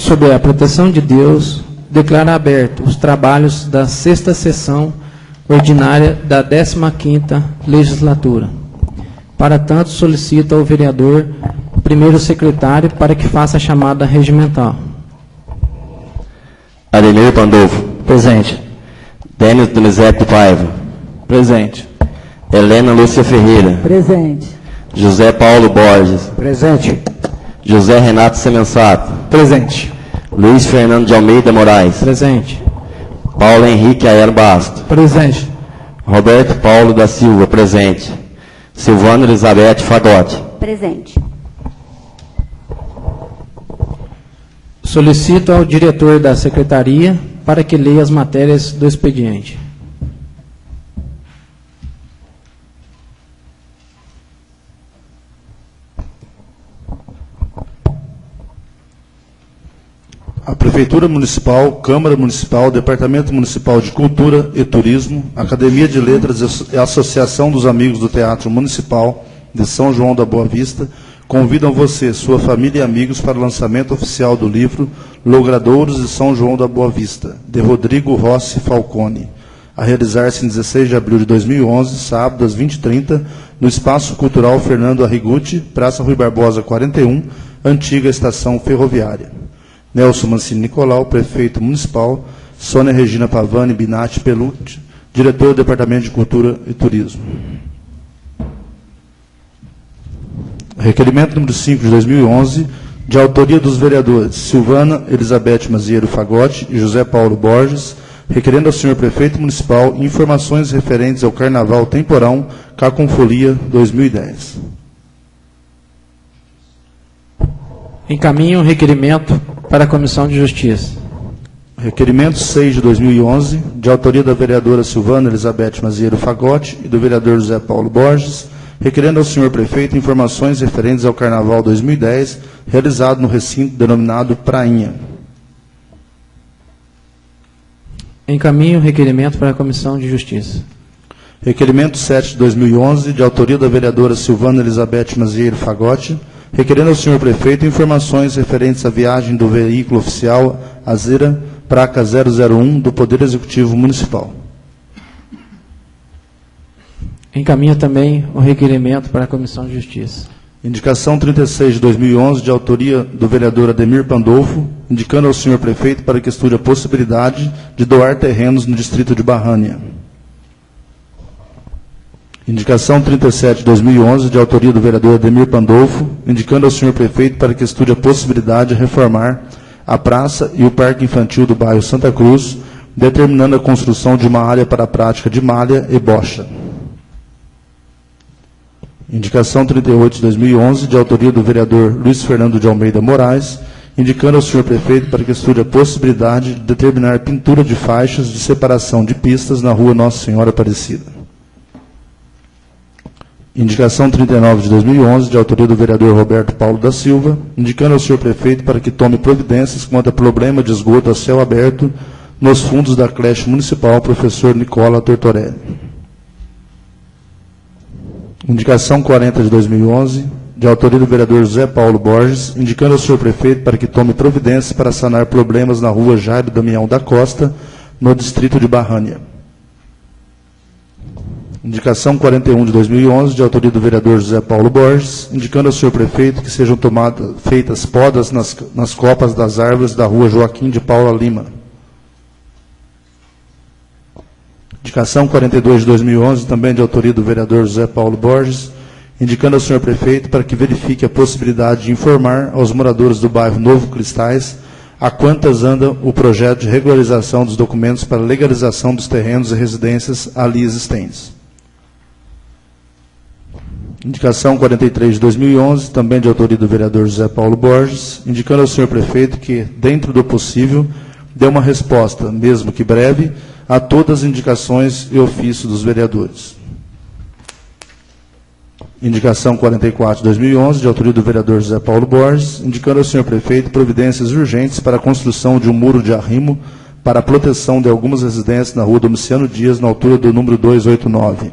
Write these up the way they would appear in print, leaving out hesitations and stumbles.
sob a proteção de Deus, declaro aberto os trabalhos da 6ª sessão ordinária da 15ª legislatura. Para tanto, solicito ao vereador primeiro secretário para que faça a chamada regimental. Ademir Pandolfo. Presente. Denis Donizete Paiva. Presente. Helena Lúcia Ferreira. Presente. José Paulo Borges. Presente. José Renato Semensato. Presente. Luiz Fernando de Almeida Moraes. Presente. Paulo Henrique Aero Basto. Presente. Roberto Paulo da Silva. Presente. Silvana Elizabeth Fagotti. Presente. Solicito ao diretor da secretaria para que leia as matérias do expediente. A Prefeitura Municipal, Câmara Municipal, Departamento Municipal de Cultura e Turismo, Academia de Letras e Associação dos Amigos do Teatro Municipal de São João da Boa Vista convidam você, sua família e amigos para o lançamento oficial do livro Logradouros de São João da Boa Vista, de Rodrigo Rossi Falcone, a realizar-se em 16 de abril de 2011, sábado às 20h30, no Espaço Cultural Fernando Arrigucci, Praça Rui Barbosa 41, antiga estação ferroviária. Nelson Mancini Nicolau, prefeito municipal, Sônia Regina Pavani Binatti Pelucci, diretor do Departamento de Cultura e Turismo. Requerimento número 5 de 2011, de autoria dos vereadores Silvana Elizabeth Mazieiro Fagotti e José Paulo Borges, requerendo ao senhor prefeito municipal informações referentes ao Carnaval Temporão Caconfolia 2010. Encaminho o requerimento para a Comissão de Justiça. Requerimento 6 de 2011, de autoria da vereadora Silvana Elizabeth Mazieiro Fagotti e do vereador José Paulo Borges, requerendo ao senhor prefeito informações referentes ao Carnaval 2010, realizado no recinto denominado Prainha. Encaminho o requerimento para a Comissão de Justiça. Requerimento 7 de 2011, de autoria da vereadora Silvana Elizabeth Mazieiro Fagotti, requerendo ao senhor prefeito informações referentes à viagem do veículo oficial Azira, placa 001, do Poder Executivo Municipal. Encaminho também o requerimento para a Comissão de Justiça. Indicação 36 de 2011, de autoria do vereador Ademir Pandolfo, indicando ao senhor prefeito para que estude a possibilidade de doar terrenos no distrito de Barrânia. Indicação 37 de 2011, de autoria do vereador Ademir Pandolfo, indicando ao senhor prefeito para que estude a possibilidade de reformar a praça e o parque infantil do bairro Santa Cruz, determinando a construção de uma área para a prática de malha e bocha. Indicação 38 de 2011, de autoria do vereador Luiz Fernando de Almeida Moraes, indicando ao senhor prefeito para que estude a possibilidade de determinar pintura de faixas de separação de pistas na rua Nossa Senhora Aparecida. Indicação 39 de 2011, de autoria do vereador Roberto Paulo da Silva, indicando ao senhor prefeito para que tome providências quanto a problema de esgoto a céu aberto nos fundos da creche municipal Professor Nicola Tortorelli. Indicação 40 de 2011, de autoria do vereador José Paulo Borges, indicando ao senhor prefeito para que tome providências para sanar problemas na rua Jairo Damião da Costa, no distrito de Barrânia. Indicação 41 de 2011, de autoria do vereador José Paulo Borges, indicando ao senhor prefeito que sejam feitas podas nas copas das árvores da rua Joaquim de Paula Lima. Indicação 42 de 2011, também de autoria do vereador José Paulo Borges, indicando ao senhor prefeito para que verifique a possibilidade de informar aos moradores do bairro Novo Cristais a quantas anda o projeto de regularização dos documentos para legalização dos terrenos e residências ali existentes. Indicação 43 de 2011, também de autoria do vereador José Paulo Borges, indicando ao senhor prefeito que, dentro do possível, dê uma resposta, mesmo que breve, a todas as indicações e ofícios dos vereadores. Indicação 44 de 2011, de autoria do vereador José Paulo Borges, indicando ao senhor prefeito providências urgentes para a construção de um muro de arrimo para a proteção de algumas residências na rua Domiciano Dias, na altura do número 289.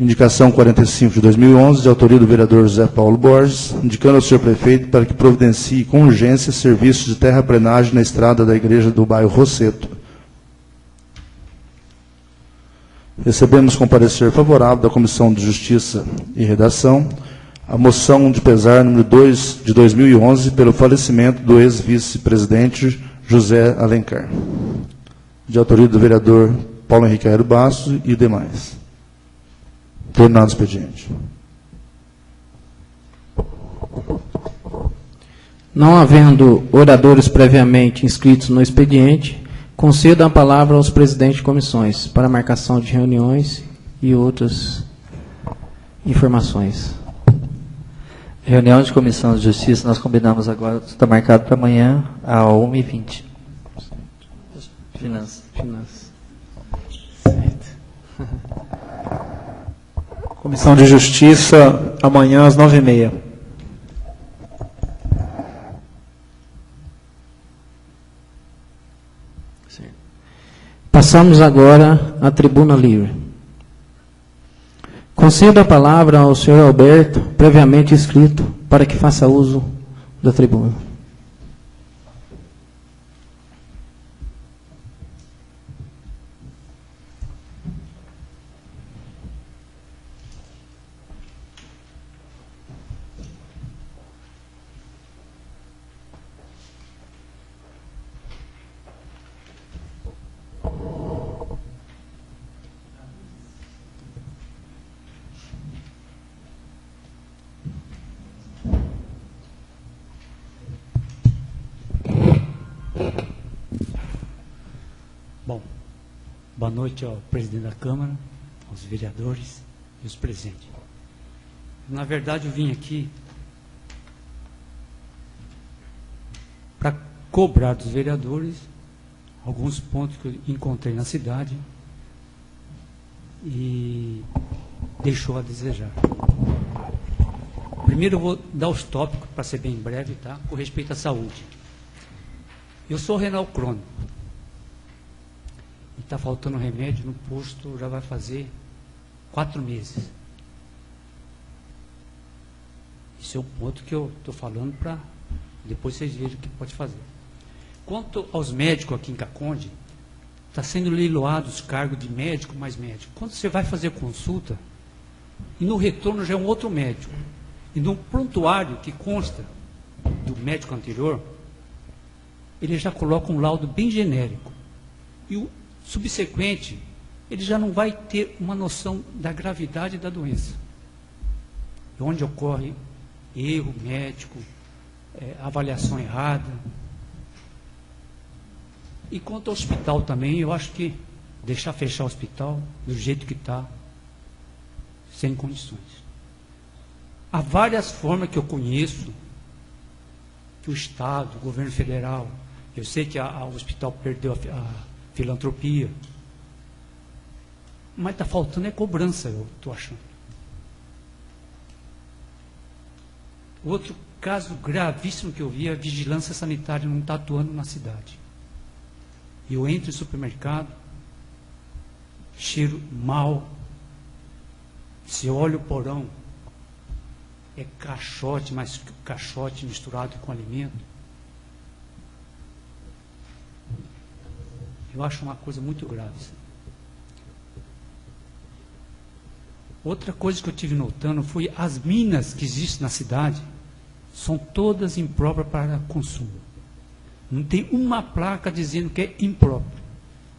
Indicação 45 de 2011, de autoria do vereador José Paulo Borges, indicando ao senhor prefeito para que providencie com urgência serviços de terraplenagem na estrada da igreja do bairro Rosseto. Recebemos com parecer favorável da Comissão de Justiça e Redação a moção de pesar número 2 de 2011 pelo falecimento do ex-vice-presidente José Alencar, de autoria do vereador Paulo Henrique Aero Bastos e demais. Terminado o expediente. Não havendo oradores previamente inscritos no expediente, concedo a palavra aos presidentes de comissões para marcação de reuniões e outras informações. Reunião de Comissão de Justiça, nós combinamos agora, está marcado para amanhã, às 1h20. Finanças. Certo. Comissão de Justiça, amanhã às 9h30. Passamos agora à tribuna livre. Concedo a palavra ao senhor Alberto, previamente inscrito, para que faça uso da tribuna. Bom, boa noite ao presidente da Câmara, aos vereadores e os presentes. Na verdade, eu vim aqui para cobrar dos vereadores alguns pontos que eu encontrei na cidade e deixou a desejar. Primeiro eu vou dar os tópicos, para ser bem breve, tá? Com respeito à saúde. Eu sou renal crônico. E está faltando remédio no posto, já vai fazer 4 meses. Isso é um ponto que eu estou falando para depois vocês vejam o que pode fazer. Quanto aos médicos aqui em Caconde, está sendo leiloado os cargos de médico mais médico. Quando você vai fazer consulta, e no retorno já é um outro médico, e no prontuário que consta do médico anterior, ele já coloca um laudo bem genérico. E o subsequente, ele já não vai ter uma noção da gravidade da doença. Onde ocorre erro médico, avaliação errada. E quanto ao hospital também, eu acho que deixar fechar o hospital do jeito que está, sem condições. Há várias formas que eu conheço, que o Estado, o governo federal, eu sei que o hospital perdeu a filantropia, mas está faltando cobrança, eu estou achando. Outro caso gravíssimo que eu vi é a vigilância sanitária não está atuando na cidade. Eu entro em supermercado, cheiro mal, se eu olho o porão, é caixote, mas caixote misturado com alimento. Eu acho uma coisa muito grave. Outra coisa que eu tive notando foi as minas que existem na cidade, são todas impróprias para consumo. Não tem uma placa dizendo que é impróprio.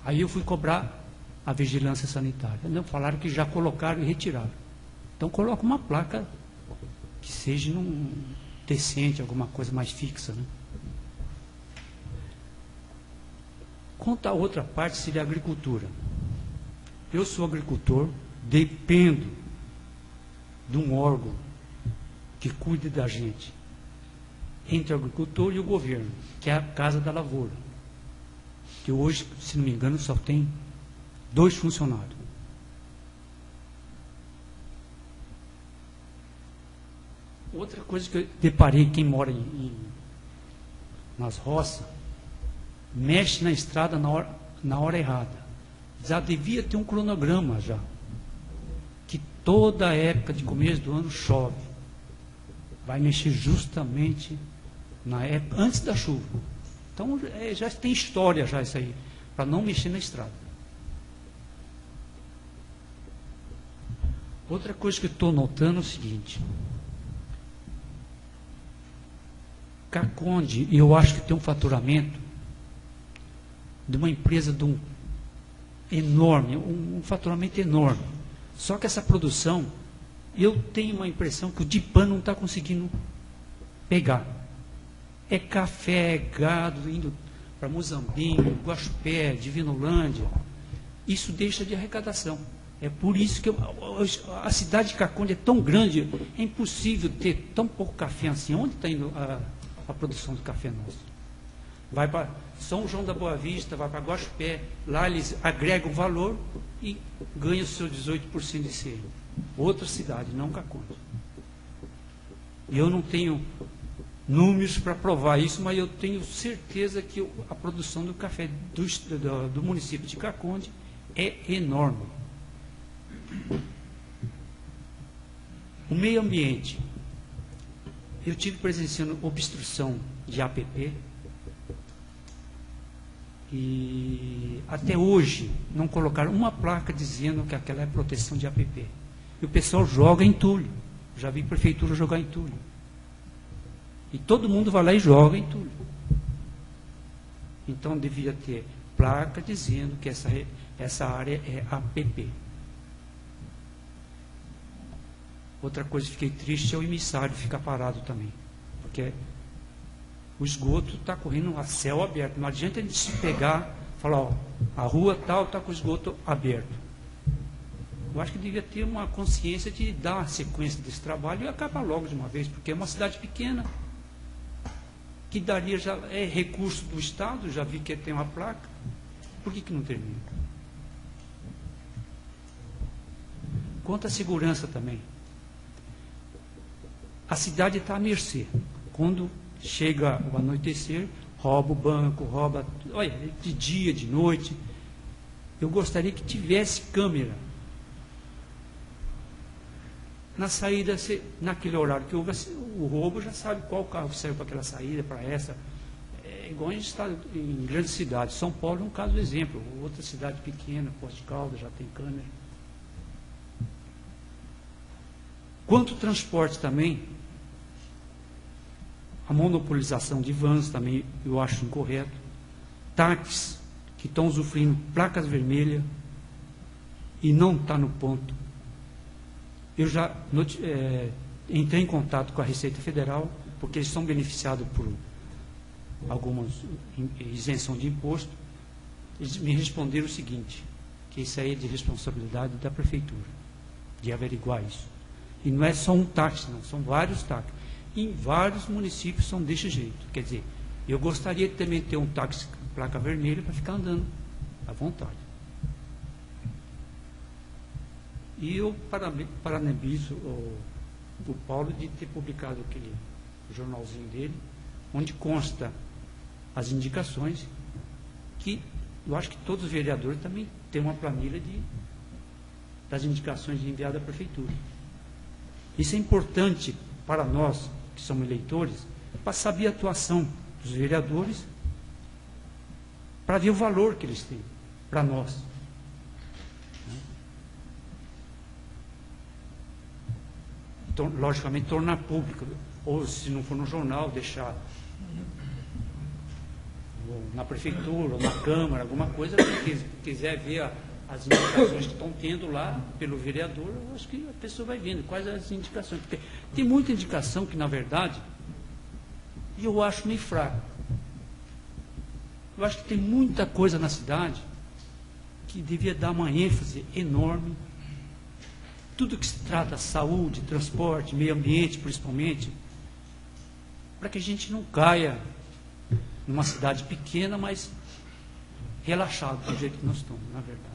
Aí eu fui cobrar a vigilância sanitária. Não, falaram que já colocaram e retiraram. Então coloca uma placa que seja decente, alguma coisa mais fixa, né? Quanto à outra parte, seria a agricultura. Eu sou agricultor, dependo de um órgão que cuide da gente, entre o agricultor e o governo, que é a Casa da Lavoura, que hoje, se não me engano, só tem 2 funcionários. Outra coisa que eu deparei, quem mora nas roças, mexe na estrada na hora errada. Já devia ter um cronograma já, que toda época de começo do ano chove. Vai mexer justamente na época, antes da chuva. Então, já tem história já isso aí, para não mexer na estrada. Outra coisa que eu estou notando é o seguinte. Caconde, eu acho que tem um faturamento de uma empresa de enorme, um faturamento enorme. Só que essa produção, eu tenho uma impressão que o DIPAN não está conseguindo pegar. É café, é gado, indo para Muzambinho, Guaxupé, Divinolândia. Isso deixa de arrecadação. É por isso que a cidade de Caconde é tão grande, é impossível ter tão pouco café assim. Onde está indo a produção do café nosso? Vai para São João da Boa Vista, vai para Guaxupé, lá eles agregam valor e ganham o seu 18% de ICM. Outra cidade, não Caconde. Eu não tenho números para provar isso, mas eu tenho certeza que a produção do café do município de Caconde é enorme. O meio ambiente. Eu tive presenciando obstrução de APP e até hoje não colocaram uma placa dizendo que aquela é proteção de APP. E o pessoal joga entulho. Já vi prefeitura jogar entulho. E todo mundo vai lá e joga entulho. Então devia ter placa dizendo que essa área é APP. Outra coisa que fiquei triste é o emissário ficar parado também. Porque o esgoto está correndo a céu aberto. Não adianta a gente se pegar e falar, ó, a rua tal está com o esgoto aberto. Eu acho que devia ter uma consciência de dar a sequência desse trabalho e acabar logo de uma vez, porque é uma cidade pequena, que daria já, é recurso do Estado, já vi que tem uma placa. Por que não termina? Quanto à segurança também. A cidade está à mercê. Quando chega o anoitecer, rouba o banco, rouba, olha, de dia, de noite. Eu gostaria que tivesse câmera. Na saída, naquele horário que houve o roubo, já sabe qual carro que saiu para aquela saída, para essa. É igual a gente está em grandes cidades. São Paulo é um caso exemplo. Outra cidade pequena, Poços de Caldas, já tem câmera. Quanto ao transporte também, a monopolização de vans também eu acho incorreto. Táxis que estão usufruindo placas vermelhas e não está no ponto. Eu já entrei em contato com a Receita Federal, porque eles são beneficiados por algumas isenção de imposto. Eles me responderam o seguinte, que isso aí é de responsabilidade da Prefeitura, de averiguar isso. E não é só um táxi, não, são vários táxis. Em vários municípios são desse jeito. Quer dizer, eu gostaria de também ter um táxi placa vermelha para ficar andando à vontade. E eu parabenizo o Paulo de ter publicado aquele jornalzinho dele, onde consta as indicações, que eu acho que todos os vereadores também têm uma planilha das indicações de enviar da Prefeitura. Isso é importante para nós, que somos eleitores, para saber a atuação dos vereadores, para ver o valor que eles têm para nós. Então, logicamente, tornar público, ou se não for no jornal, deixar na prefeitura, ou na Câmara, alguma coisa, quem quiser ver as indicações que estão tendo lá pelo vereador, eu acho que a pessoa vai vendo quais as indicações. Porque tem muita indicação que, na verdade, eu acho meio fraca. Eu acho que tem muita coisa na cidade que devia dar uma ênfase enorme. Tudo que se trata de saúde, transporte, meio ambiente, principalmente, para que a gente não caia numa cidade pequena, mas relaxado do jeito que nós estamos, na verdade.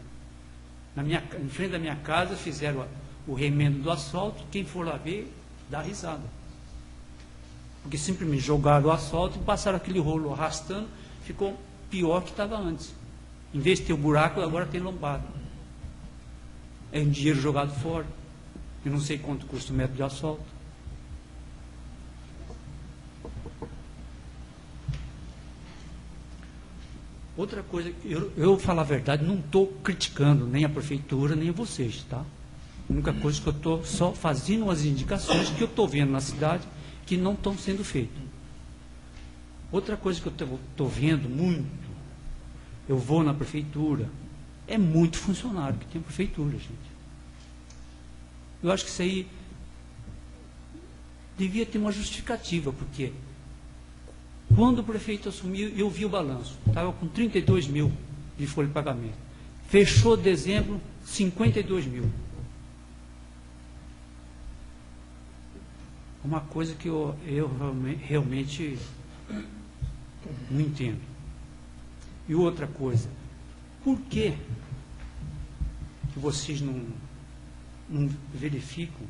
Em frente da minha casa fizeram o remendo do asfalto, quem for lá ver, dá risada. Porque simplesmente jogaram o asfalto e passaram aquele rolo arrastando, ficou pior que estava antes. Em vez de ter o buraco, agora tem lombada. É um dinheiro jogado fora. Eu não sei quanto custa o metro de asfalto. Outra coisa, eu falar a verdade, não estou criticando nem a prefeitura, nem vocês, tá? A única coisa que eu estou só fazendo as indicações que eu estou vendo na cidade que não estão sendo feitas. Outra coisa que eu estou vendo muito, eu vou na prefeitura, é muito funcionário que tem a prefeitura, gente. Eu acho que isso aí devia ter uma justificativa, porque quando o prefeito assumiu, eu vi o balanço, estava com 32 mil de folha de pagamento. Fechou dezembro, 52 mil. Uma coisa que eu realmente não entendo. E outra coisa, por que vocês não verificam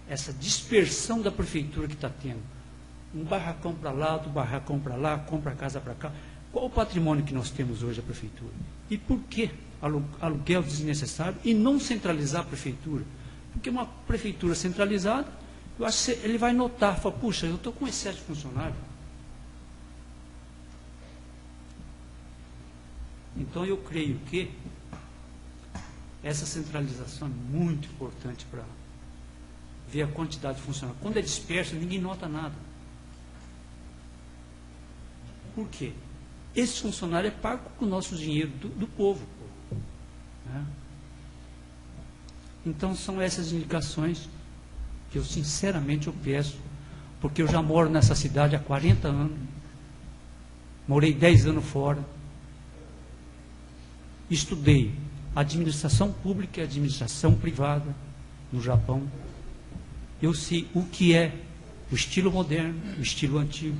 essa dispersão da prefeitura que está tendo? Um barracão para lá, outro barracão para lá, compra casa para cá. Qual o patrimônio que nós temos hoje, a prefeitura? E por que aluguel desnecessário e não centralizar a prefeitura? Porque uma prefeitura centralizada, eu acho que ele vai notar, fala, puxa, eu estou com excesso de funcionário. Então eu creio que essa centralização é muito importante para ver a quantidade de funcionários. Quando é disperso, ninguém nota nada. Por quê? Esse funcionário é pago com o nosso dinheiro do povo. Né? Então são essas indicações que eu sinceramente eu peço, porque eu já moro nessa cidade há 40 anos, morei 10 anos fora, estudei administração pública e administração privada no Japão. Eu sei o que é o estilo moderno, o estilo antigo.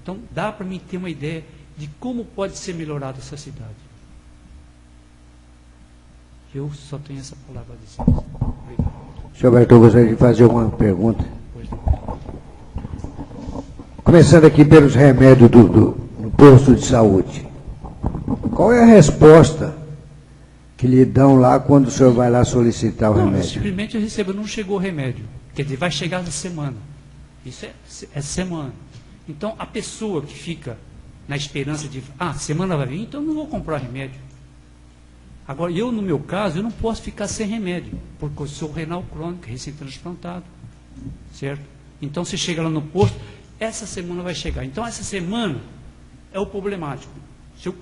Então, dá para mim ter uma ideia de como pode ser melhorada essa cidade. Eu só tenho essa palavra a dizer. Obrigado. Senhor Bertol, gostaria de fazer uma pergunta. Começando aqui pelos remédios do posto de saúde. Qual é a resposta que lhe dão lá quando o senhor vai lá solicitar o remédio? Simplesmente eu recebo, não chegou o remédio. Quer dizer, vai chegar na semana. Isso é semana. Então, a pessoa que fica na esperança de, semana vai vir, então eu não vou comprar remédio. Agora, eu, no meu caso, eu não posso ficar sem remédio, porque eu sou renal crônico, recém-transplantado, certo? Então, você chega lá no posto, essa semana vai chegar. Então, essa semana é o problemático. Se o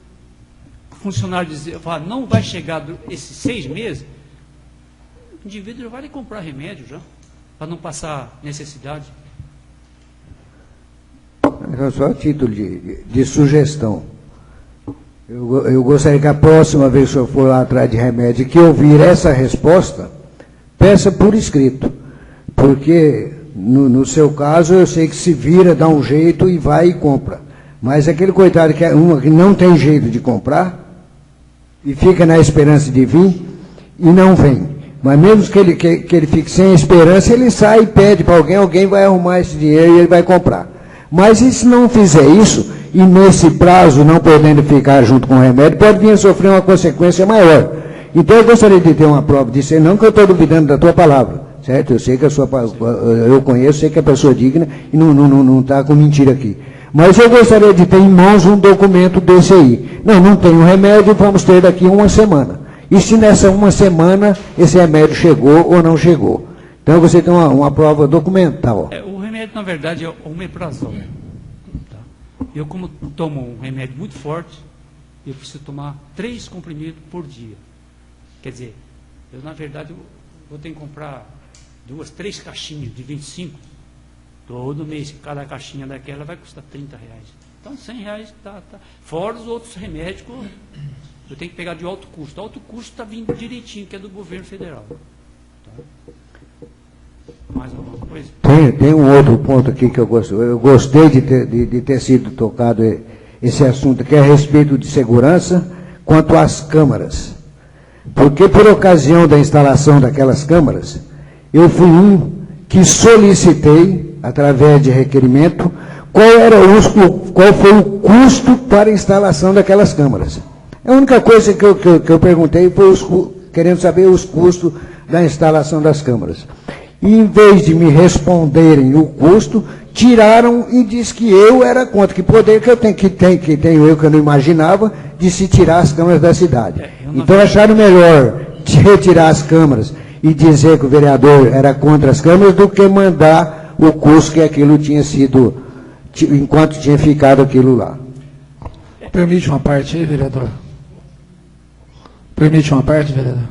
funcionário dizer, não vai chegar esses 6 meses, o indivíduo já vai comprar remédio já, para não passar necessidade. Só a título de sugestão. Eu gostaria que a próxima vez que o senhor for lá atrás de remédio, que ouvir essa resposta, peça por escrito. Porque, no seu caso, eu sei que se vira, dá um jeito e vai e compra. Mas aquele coitado que não tem jeito de comprar, e fica na esperança de vir, e não vem. Mas mesmo que ele fique sem esperança, ele sai e pede para alguém vai arrumar esse dinheiro e ele vai comprar. Mas e se não fizer isso, e nesse prazo não podendo ficar junto com o remédio, pode vir a sofrer uma consequência maior. Então eu gostaria de ter uma prova disso, não que eu estou duvidando da tua palavra, certo? Eu sei que eu conheço, sei que é pessoa digna e não está com mentira aqui. Mas eu gostaria de ter em mãos um documento desse aí. Não tem um remédio, vamos ter daqui uma semana. E se nessa uma semana esse remédio chegou ou não chegou? Então você tem uma prova documental. O remédio, na verdade, é o omeprazol. Tá? Eu, como tomo um remédio muito forte, eu preciso tomar 3 comprimidos por dia. Quer dizer, eu, na verdade, vou ter que comprar 2, 3 caixinhas de 25. Todo mês, cada caixinha daquela vai custar R$30. Então, R$100 tá. Fora os outros remédios, eu tenho que pegar de alto custo. O alto custo está vindo direitinho, que é do governo federal. Tá? Mais alguma coisa? Tem um outro ponto aqui que eu gostei de ter sido tocado esse assunto, que é a respeito de segurança quanto às câmaras. Porque por ocasião da instalação daquelas câmaras, eu fui um que solicitei, através de requerimento, qual foi o custo para a instalação daquelas câmaras. A única coisa que eu perguntei foi querendo saber os custos da instalação das câmaras. E, em vez de me responderem o custo, tiraram e diz que eu era contra. Que poder que eu tenho, que tenho eu, que eu não imaginava, de se tirar as câmaras da cidade. Então acharam melhor de retirar as câmaras e dizer que o vereador era contra as câmaras do que mandar o custo que aquilo tinha sido, enquanto tinha ficado aquilo lá. Permite uma parte aí, vereador? Permite uma parte, vereador?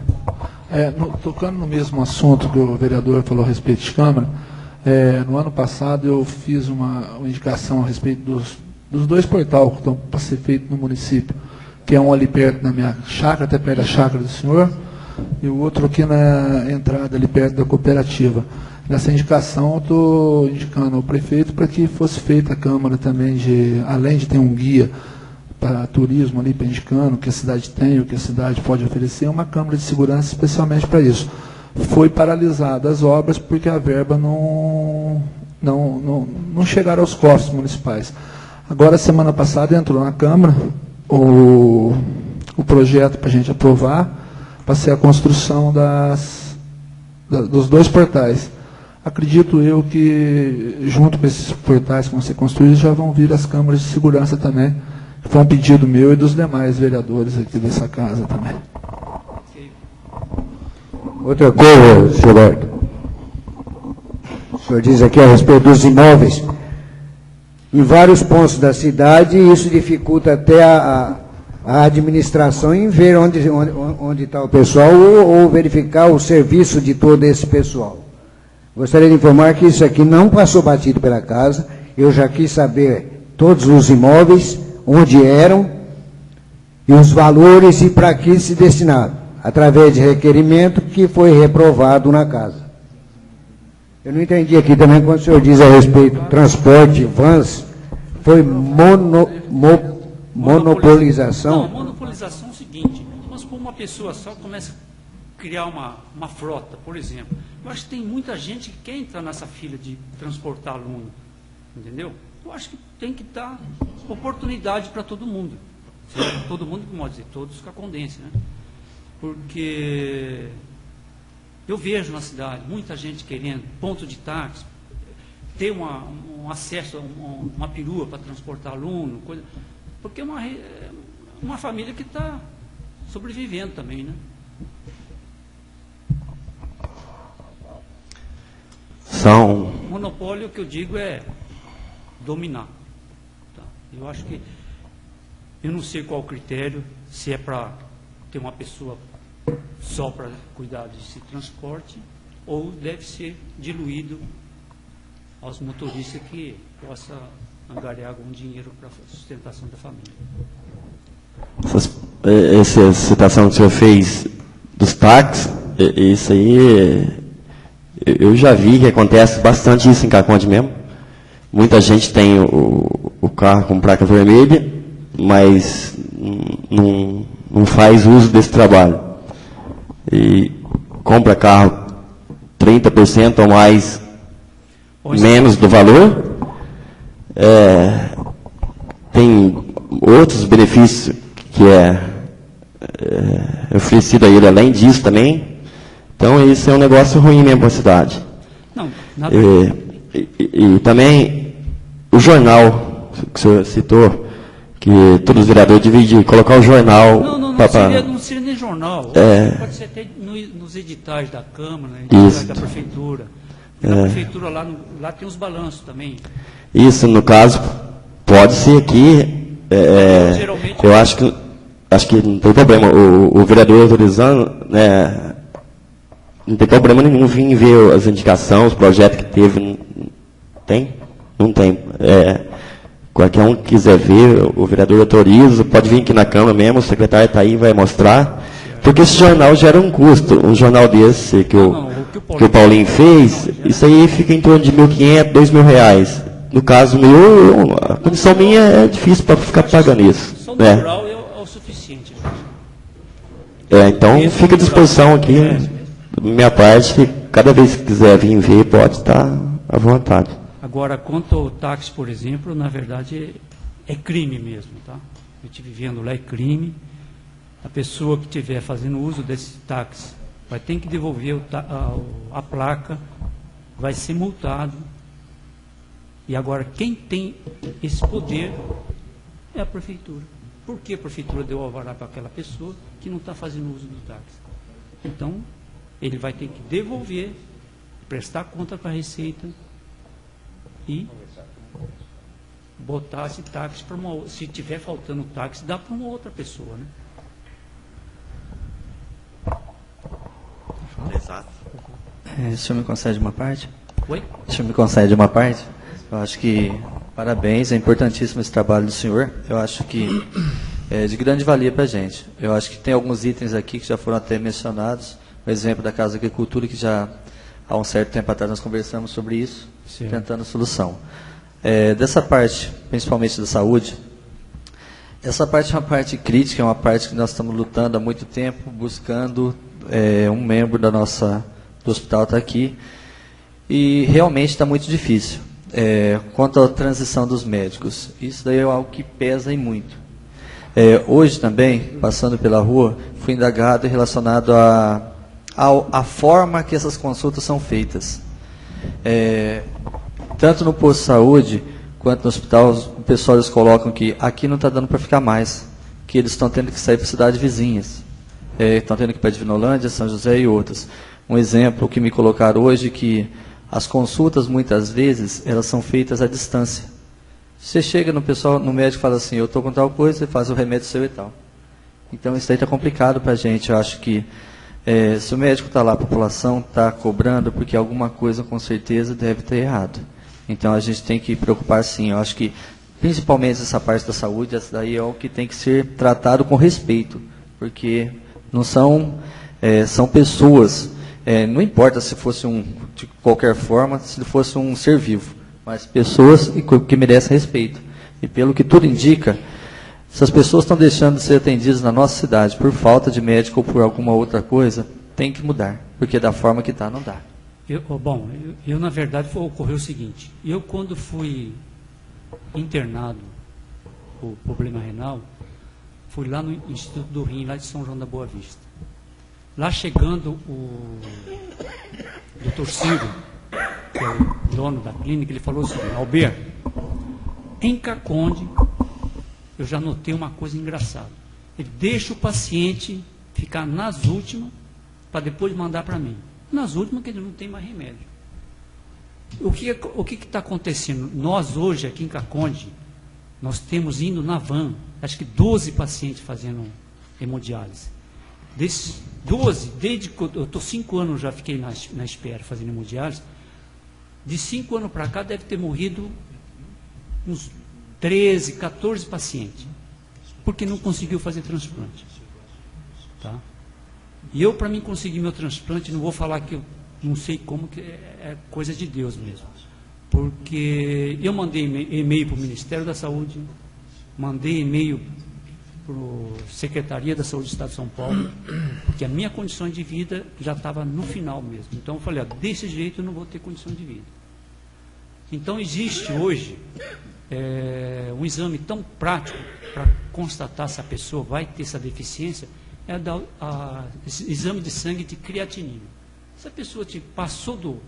Tocando no mesmo assunto que o vereador falou a respeito de Câmara, no ano passado eu fiz uma indicação a respeito dos 2 portais que estão para ser feito no município, que é um ali perto da minha chácara, até perto da chácara do senhor, e o outro aqui na entrada, ali perto da cooperativa. Nessa indicação, eu estou indicando ao prefeito para que fosse feita a Câmara também, além de ter um guia para turismo ali, para indicando o que a cidade tem, o que a cidade pode oferecer, uma Câmara de Segurança especialmente para isso. Foi paralisada as obras porque a verba não chegaram aos cofres municipais. Agora, semana passada, entrou na Câmara o projeto para a gente aprovar, para ser a construção dos 2 portais. Acredito eu que, junto com esses portais que vão ser construídos, já vão vir as câmaras de segurança também, que foi um pedido meu e dos demais vereadores aqui dessa casa também. Outra coisa, senhor Roberto. O senhor diz aqui a respeito dos imóveis. Em vários pontos da cidade, isso dificulta até a administração em ver onde está o pessoal ou verificar o serviço de todo esse pessoal. Gostaria de informar que isso aqui não passou batido pela casa. Eu já quis saber todos os imóveis, onde eram, e os valores e para que se destinaram, através de requerimento que foi reprovado na casa. Eu não entendi aqui também quando o senhor diz a respeito do transporte, vans, foi monopolização? Não, monopolização é o seguinte, mas por uma pessoa só começa a criar uma frota, por exemplo. Eu acho que tem muita gente que quer entrar nessa fila de transportar aluno, entendeu? Eu acho que tem que dar oportunidade para todo mundo. Todo mundo, como pode dizer, todos com a condência, né? Porque eu vejo na cidade muita gente querendo ponto de táxi, ter um acesso a uma perua para transportar aluno, coisa, porque é uma família que está sobrevivendo também, né? Monopólio, o que eu digo é dominar. Tá? Eu acho que, eu não sei qual o critério, se é para ter uma pessoa só para cuidar desse transporte, ou deve ser diluído aos motoristas que possa angariar algum dinheiro para a sustentação da família. Essa citação que o senhor fez dos táxis, isso aí, eu já vi que acontece bastante isso em Caconde mesmo. Muita gente tem o carro com placa vermelha, mas não faz uso desse trabalho. E compra carro 30% ou mais menos do valor. Tem outros benefícios que é oferecido a ele além disso também. Então isso é um negócio ruim mesmo para a cidade. Não, nada. E também o jornal que o senhor citou, que todos os vereadores dividem, colocar o jornal. Não seria nem jornal. Pode ser até nos editais da Câmara, editais da Prefeitura. Na Prefeitura lá tem os balanços também. Isso, no caso, pode ser aqui. Eu acho que não tem problema. O vereador autorizando, né, não tem problema nenhum vir ver as indicações, os projetos que teve. Tem? Não tem. Qualquer um que quiser ver, o vereador autoriza, pode vir aqui na Câmara mesmo, o secretário está aí, vai mostrar. Porque esse jornal gera um custo. Um jornal desse que o Paulinho fez, isso aí fica em torno de R$ 1.500, R$ 2.000. No caso meu, a condição minha é difícil para ficar pagando isso. Só no rural é o suficiente. Então fica à disposição aqui, da minha parte, cada vez que quiser vir ver, pode estar à vontade. Agora, quanto ao táxi, por exemplo, na verdade é crime mesmo, tá? Eu estive vendo lá, é crime. A pessoa que estiver fazendo uso desse táxi vai ter que devolver a placa, vai ser multado. E agora, quem tem esse poder é a prefeitura. Por que a prefeitura deu alvará para aquela pessoa que não está fazendo uso do táxi? Então, ele vai ter que devolver, prestar conta para a Receita e botar esse táxi para uma outra. Se tiver faltando táxi, dá para uma outra pessoa, né? Exato. O senhor me concede uma parte? Oi? O senhor me concede uma parte? Eu acho que, parabéns, é importantíssimo esse trabalho do senhor. Eu acho que é de grande valia para a gente. Eu acho que tem alguns itens aqui que já foram até mencionados. O exemplo da Casa da Agricultura, que já há um certo tempo atrás nós conversamos sobre isso, Certo. tentando solução. Dessa parte, principalmente da saúde, essa parte é uma parte crítica, é uma parte que nós estamos lutando há muito tempo, buscando um membro do hospital está aqui, e realmente está muito difícil. Quanto à transição dos médicos, isso daí é algo que pesa e muito. Hoje também, passando pela rua, fui indagado relacionado à forma que essas consultas são feitas. Tanto no posto de saúde, quanto no hospital, o pessoal eles colocam que aqui não está dando para ficar mais, que eles estão tendo que sair para cidades vizinhas. Estão tendo que ir para Divinolândia, São José e outras. Um exemplo que me colocaram hoje, que as consultas, muitas vezes, elas são feitas à distância. Você chega no médico e fala assim, eu estou com tal coisa, você faz o remédio seu e tal. Então, isso aí está complicado para a gente. Eu acho que, se o médico está lá, a população está cobrando, porque alguma coisa, com certeza, deve ter errado. Então, a gente tem que preocupar, sim. Eu acho que, principalmente essa parte da saúde, essa daí é o que tem que ser tratado com respeito, porque não são pessoas. Não importa se fosse de qualquer forma, se fosse um ser vivo, mas pessoas que merecem respeito. E pelo que tudo indica, se as pessoas estão deixando de ser atendidas na nossa cidade por falta de médico ou por alguma outra coisa, tem que mudar, porque da forma que está, não dá. Eu na verdade, ocorreu o seguinte, eu quando fui internado por problema renal, fui lá no Instituto do Rim, lá de São João da Boa Vista. Lá chegando o Dr. Ciro, que é o dono da clínica, ele falou assim, Alberto, em Caconde, eu já notei uma coisa engraçada. Ele deixa o paciente ficar nas últimas, para depois mandar para mim. Nas últimas, que ele não tem mais remédio. O que está acontecendo? Nós hoje, aqui em Caconde, nós temos indo na van, acho que 12 pacientes fazendo hemodiálise. Desses 12, desde que eu estou 5 anos, já fiquei na espera fazendo hemodiálise, de 5 anos para cá deve ter morrido uns 13, 14 pacientes, porque não conseguiu fazer transplante. Tá? E eu, para mim conseguir meu transplante, não vou falar que eu não sei como, que é coisa de Deus mesmo. Porque eu mandei e-mail para o Ministério da Saúde, mandei e-mail para a Secretaria da Saúde do Estado de São Paulo, porque a minha condição de vida já estava no final mesmo. Então eu falei, desse jeito eu não vou ter condição de vida. Então existe hoje um exame tão prático para constatar se a pessoa vai ter essa deficiência, esse exame de sangue de creatinina. Se a pessoa passou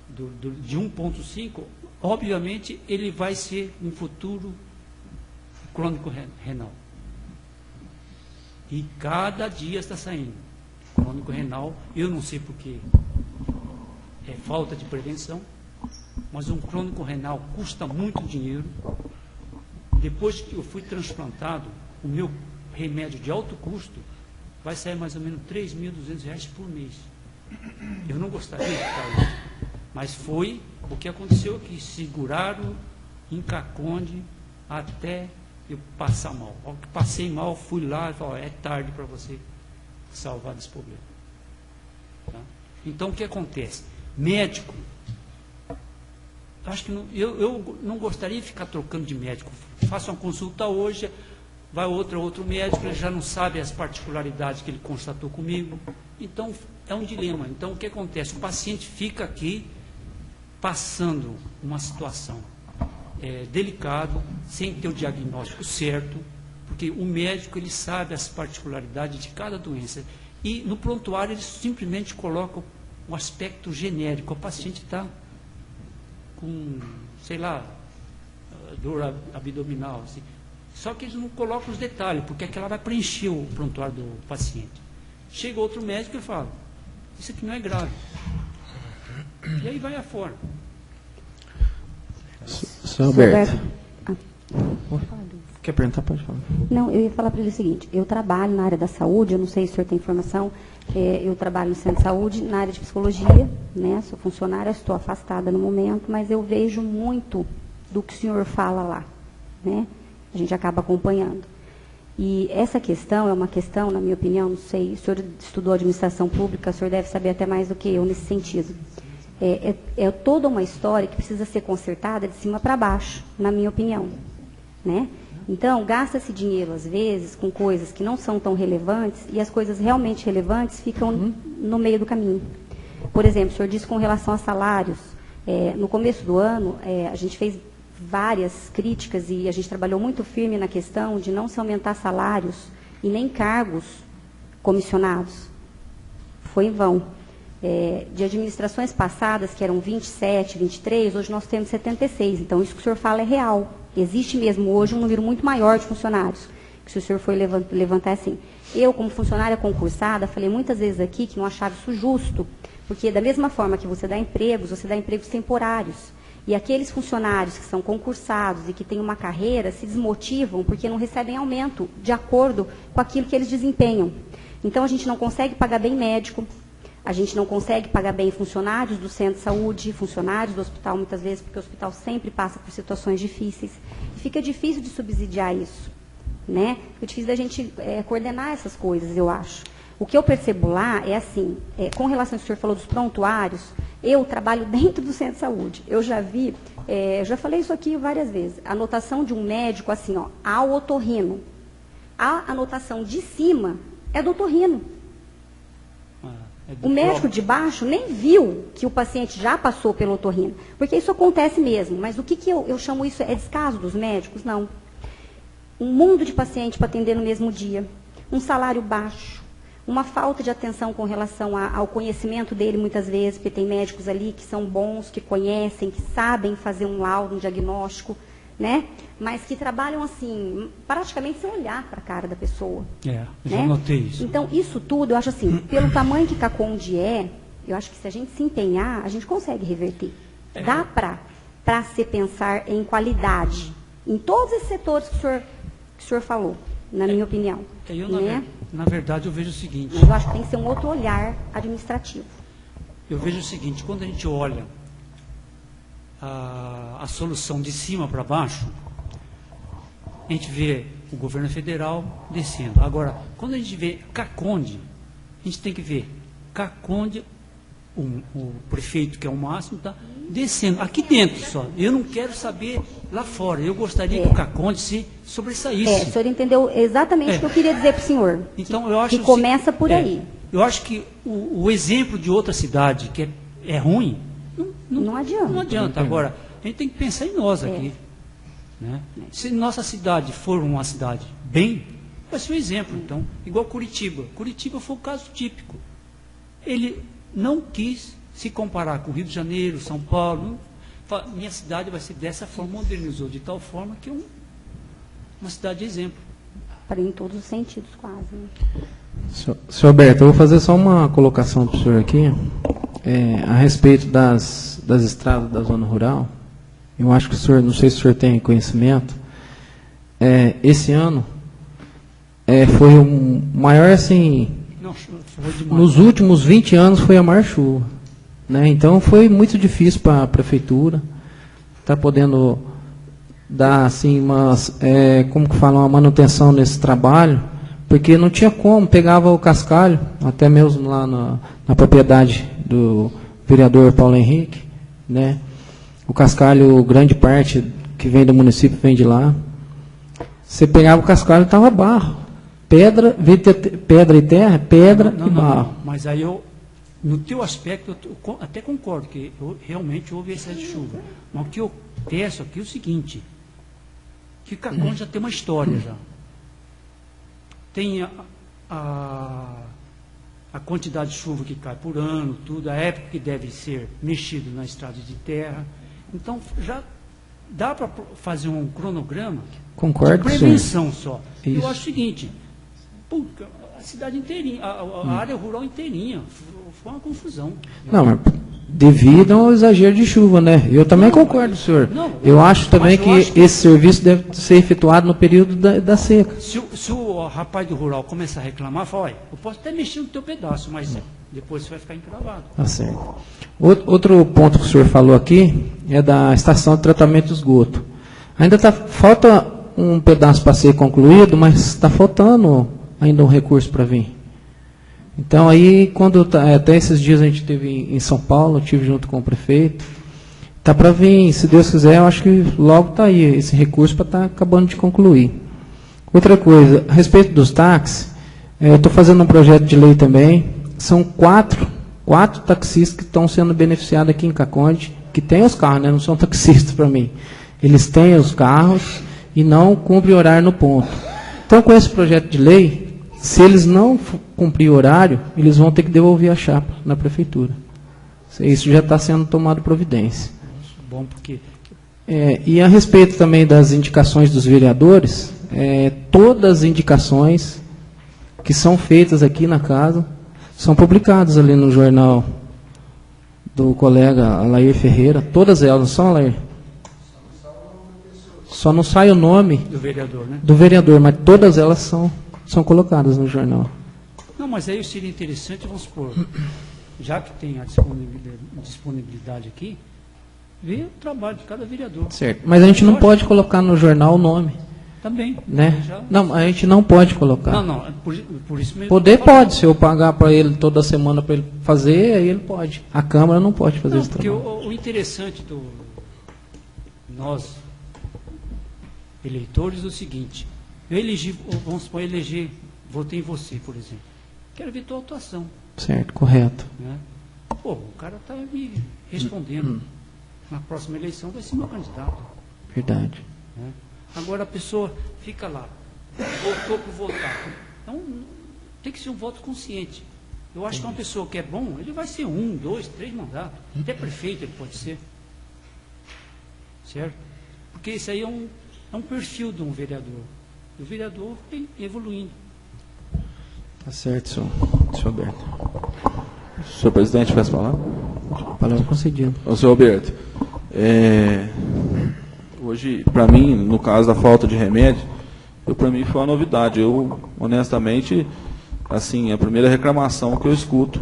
de 1,5, obviamente ele vai ser um futuro crônico renal. E cada dia está saindo. Crônico renal, eu não sei porque é falta de prevenção, mas um crônico renal custa muito dinheiro. Depois que eu fui transplantado, o meu remédio de alto custo vai sair mais ou menos R$3.200 por mês. Eu não gostaria de falar isso, mas foi o que aconteceu, que seguraram em Caconde até eu passar mal. Ao que passei mal, fui lá e falei, é tarde para você salvar desse problema. Tá? Então, o que acontece? Médico, acho que eu não gostaria de ficar trocando de médico. Faço uma consulta hoje, vai outro médico, ele já não sabe as particularidades que ele constatou comigo. Então, é um dilema. Então, o que acontece? O paciente fica aqui passando uma situação delicada, sem ter o diagnóstico certo, porque o médico ele sabe as particularidades de cada doença. E no prontuário eles simplesmente colocam um aspecto genérico. O paciente está com, sei lá, dor abdominal. Assim. Só que eles não colocam os detalhes, porque aquela vai preencher o prontuário do paciente. Chega outro médico e fala, isso aqui não é grave. E aí vai afora. Senhor Alberto. Quer perguntar? Pode falar. Não, eu ia falar para ele o seguinte, eu trabalho na área da saúde, eu não sei se o senhor tem informação, eu trabalho no centro de saúde, na área de psicologia, né, sou funcionária, estou afastada no momento, mas eu vejo muito do que o senhor fala lá, né, a gente acaba acompanhando. E essa questão é uma questão, na minha opinião, não sei, o senhor estudou administração pública, o senhor deve saber até mais do que eu nesse sentido. É toda uma história que precisa ser consertada de cima para baixo, na minha opinião, né? Então, gasta-se dinheiro, às vezes, com coisas que não são tão relevantes, e as coisas realmente relevantes ficam no meio do caminho. Por exemplo, o senhor disse com relação a salários, no começo do ano, a gente fez várias críticas e a gente trabalhou muito firme na questão de não se aumentar salários e nem cargos comissionados. Foi em vão. De administrações passadas, que eram 27, 23, hoje nós temos 76. Então, isso que o senhor fala é real. Existe mesmo hoje um número muito maior de funcionários, que se o senhor for levantar assim. Eu, como funcionária concursada, falei muitas vezes aqui que não achava isso justo, porque da mesma forma que você dá empregos temporários. E aqueles funcionários que são concursados e que têm uma carreira se desmotivam porque não recebem aumento de acordo com aquilo que eles desempenham. Então, a gente não consegue pagar bem médico, a gente não consegue pagar bem funcionários do centro de saúde, funcionários do hospital, muitas vezes, porque o hospital sempre passa por situações difíceis. E fica difícil de subsidiar isso, né? Fica difícil da gente coordenar essas coisas, eu acho. O que eu percebo lá é assim, com relação ao que o senhor falou dos prontuários, eu trabalho dentro do centro de saúde. Eu já vi, já falei isso aqui várias vezes, a anotação de um médico assim, ó, ao otorrino. A anotação de cima é do otorrino. O médico de baixo nem viu que o paciente já passou pelo otorrino, porque isso acontece mesmo, mas o que eu chamo isso é descaso dos médicos? Não. Um mundo de paciente para atender no mesmo dia, um salário baixo, uma falta de atenção com relação ao conhecimento dele muitas vezes, porque tem médicos ali que são bons, que conhecem, que sabem fazer um laudo, um diagnóstico, né? Mas que trabalham assim, praticamente sem olhar para a cara da pessoa. Eu já notei isso. Então, isso tudo, eu acho assim, pelo tamanho que Caconde eu acho que se a gente se empenhar, a gente consegue reverter. Dá para se pensar em qualidade, em todos esses setores que o senhor falou, na minha opinião. Na verdade, eu vejo o seguinte... Eu acho que tem que ser um outro olhar administrativo. Eu vejo o seguinte, quando a gente olha a solução de cima para baixo, a gente vê o governo federal descendo. Agora, quando a gente vê Caconde, a gente tem que ver Caconde, o prefeito, que é o máximo, está descendo. Aqui dentro só. Eu não quero saber lá fora. Eu gostaria que o Caconde se sobressaísse. O senhor entendeu exatamente o que eu queria dizer para o senhor. Então, eu acho que começa por aí. Eu acho que o exemplo de outra cidade que é ruim, não adianta. Não adianta. Agora, a gente tem que pensar em nós aqui. Né? Se nossa cidade for uma cidade bem, vai ser um exemplo. Então, igual Curitiba. Curitiba foi o caso típico. Ele não quis se comparar com Rio de Janeiro, São Paulo. Minha cidade vai ser dessa forma, modernizou de tal forma que é uma cidade de exemplo. Para em todos os sentidos, quase. Né? Senhor Alberto, eu vou fazer só uma colocação para o senhor aqui, a respeito das estradas da zona rural. Eu acho que o senhor, não sei se o senhor tem conhecimento, esse ano foi o maior, assim, nos últimos 20 anos foi a maior chuva. Né? Então foi muito difícil para a prefeitura estar podendo dar assim, como que fala, uma manutenção nesse trabalho, porque não tinha como, pegava o cascalho, até mesmo lá na propriedade do vereador Paulo Henrique, né? O cascalho, grande parte que vem do município vem de lá. Você pegava o cascalho e estava barro. Pedra e terra, pedra e barro. Não. Mas aí no teu aspecto, eu até concordo que realmente houve excesso de chuva. Mas o que eu peço aqui é o seguinte, que Caconde já tem uma história já. Tem a quantidade de chuva que cai por ano, tudo, a época que deve ser mexido na estrada de terra. Então, já dá para fazer um cronograma Concordo, de prevenção só. Isso. Eu acho o seguinte, a cidade inteirinha, a área rural inteirinha, foi uma confusão. Não, mas devido ao exagero de chuva, né? Eu também concordo, senhor. Eu acho também que esse serviço deve ser efetuado no período da seca. Se o rapaz do rural começar a reclamar, fala, olha, eu posso até mexer no teu pedaço, mas depois você vai ficar encravado. Tá certo. Outro ponto que o senhor falou aqui é da estação de tratamento de esgoto. Ainda falta um pedaço para ser concluído, mas está faltando ainda um recurso para vir. Então, aí, até esses dias a gente esteve em São Paulo, eu estive junto com o prefeito, está para vir, se Deus quiser, eu acho que logo está aí esse recurso para estar acabando de concluir. Outra coisa, a respeito dos táxis, eu estou fazendo um projeto de lei também, são quatro taxistas que estão sendo beneficiados aqui em Caconde, que têm os carros, né, não são taxistas para mim. Eles têm os carros e não cumprem horário no ponto. Então, com esse projeto de lei, se eles não cumprir horário, eles vão ter que devolver a chapa na prefeitura. Isso já está sendo tomado providência. Bom, porque... e a respeito também das indicações dos vereadores, todas as indicações que são feitas aqui na casa são publicadas ali no jornal do colega Alair Ferreira, todas elas, não são, Alair? Só não sai o nome do vereador, né? Do vereador, mas todas elas são colocadas no jornal. Não, mas aí seria interessante, vamos supor, já que tem a disponibilidade aqui, ver o trabalho de cada vereador. Certo, mas a gente não pode colocar no jornal o nome. Também. Né? Não, a gente não pode colocar. Não, por isso mesmo. Poder pode, se eu pagar para ele toda semana para ele fazer, aí ele pode. A Câmara não pode fazer isso. Porque o interessante do nós, eleitores, é o seguinte, eu elegi, vamos supor, votei em você, por exemplo. Quero ver tua atuação. Certo, correto. Né? Pô, o cara está me respondendo. Na próxima eleição vai ser meu candidato. Verdade. Né? Agora a pessoa fica lá, votou por votar. Então, tem que ser um voto consciente. Eu acho que uma pessoa que é bom, ele vai ser 1, 2, 3 mandatos. Até prefeito ele pode ser. Certo? Porque isso aí é um perfil de um vereador. E o vereador vem evoluindo. Tá certo, senhor Alberto. Senhor presidente, peço falar? Palavra concedida. Senhor Alberto, hoje, para mim, no caso da falta de remédio, para mim foi uma novidade. Eu, honestamente, assim, a primeira reclamação que eu escuto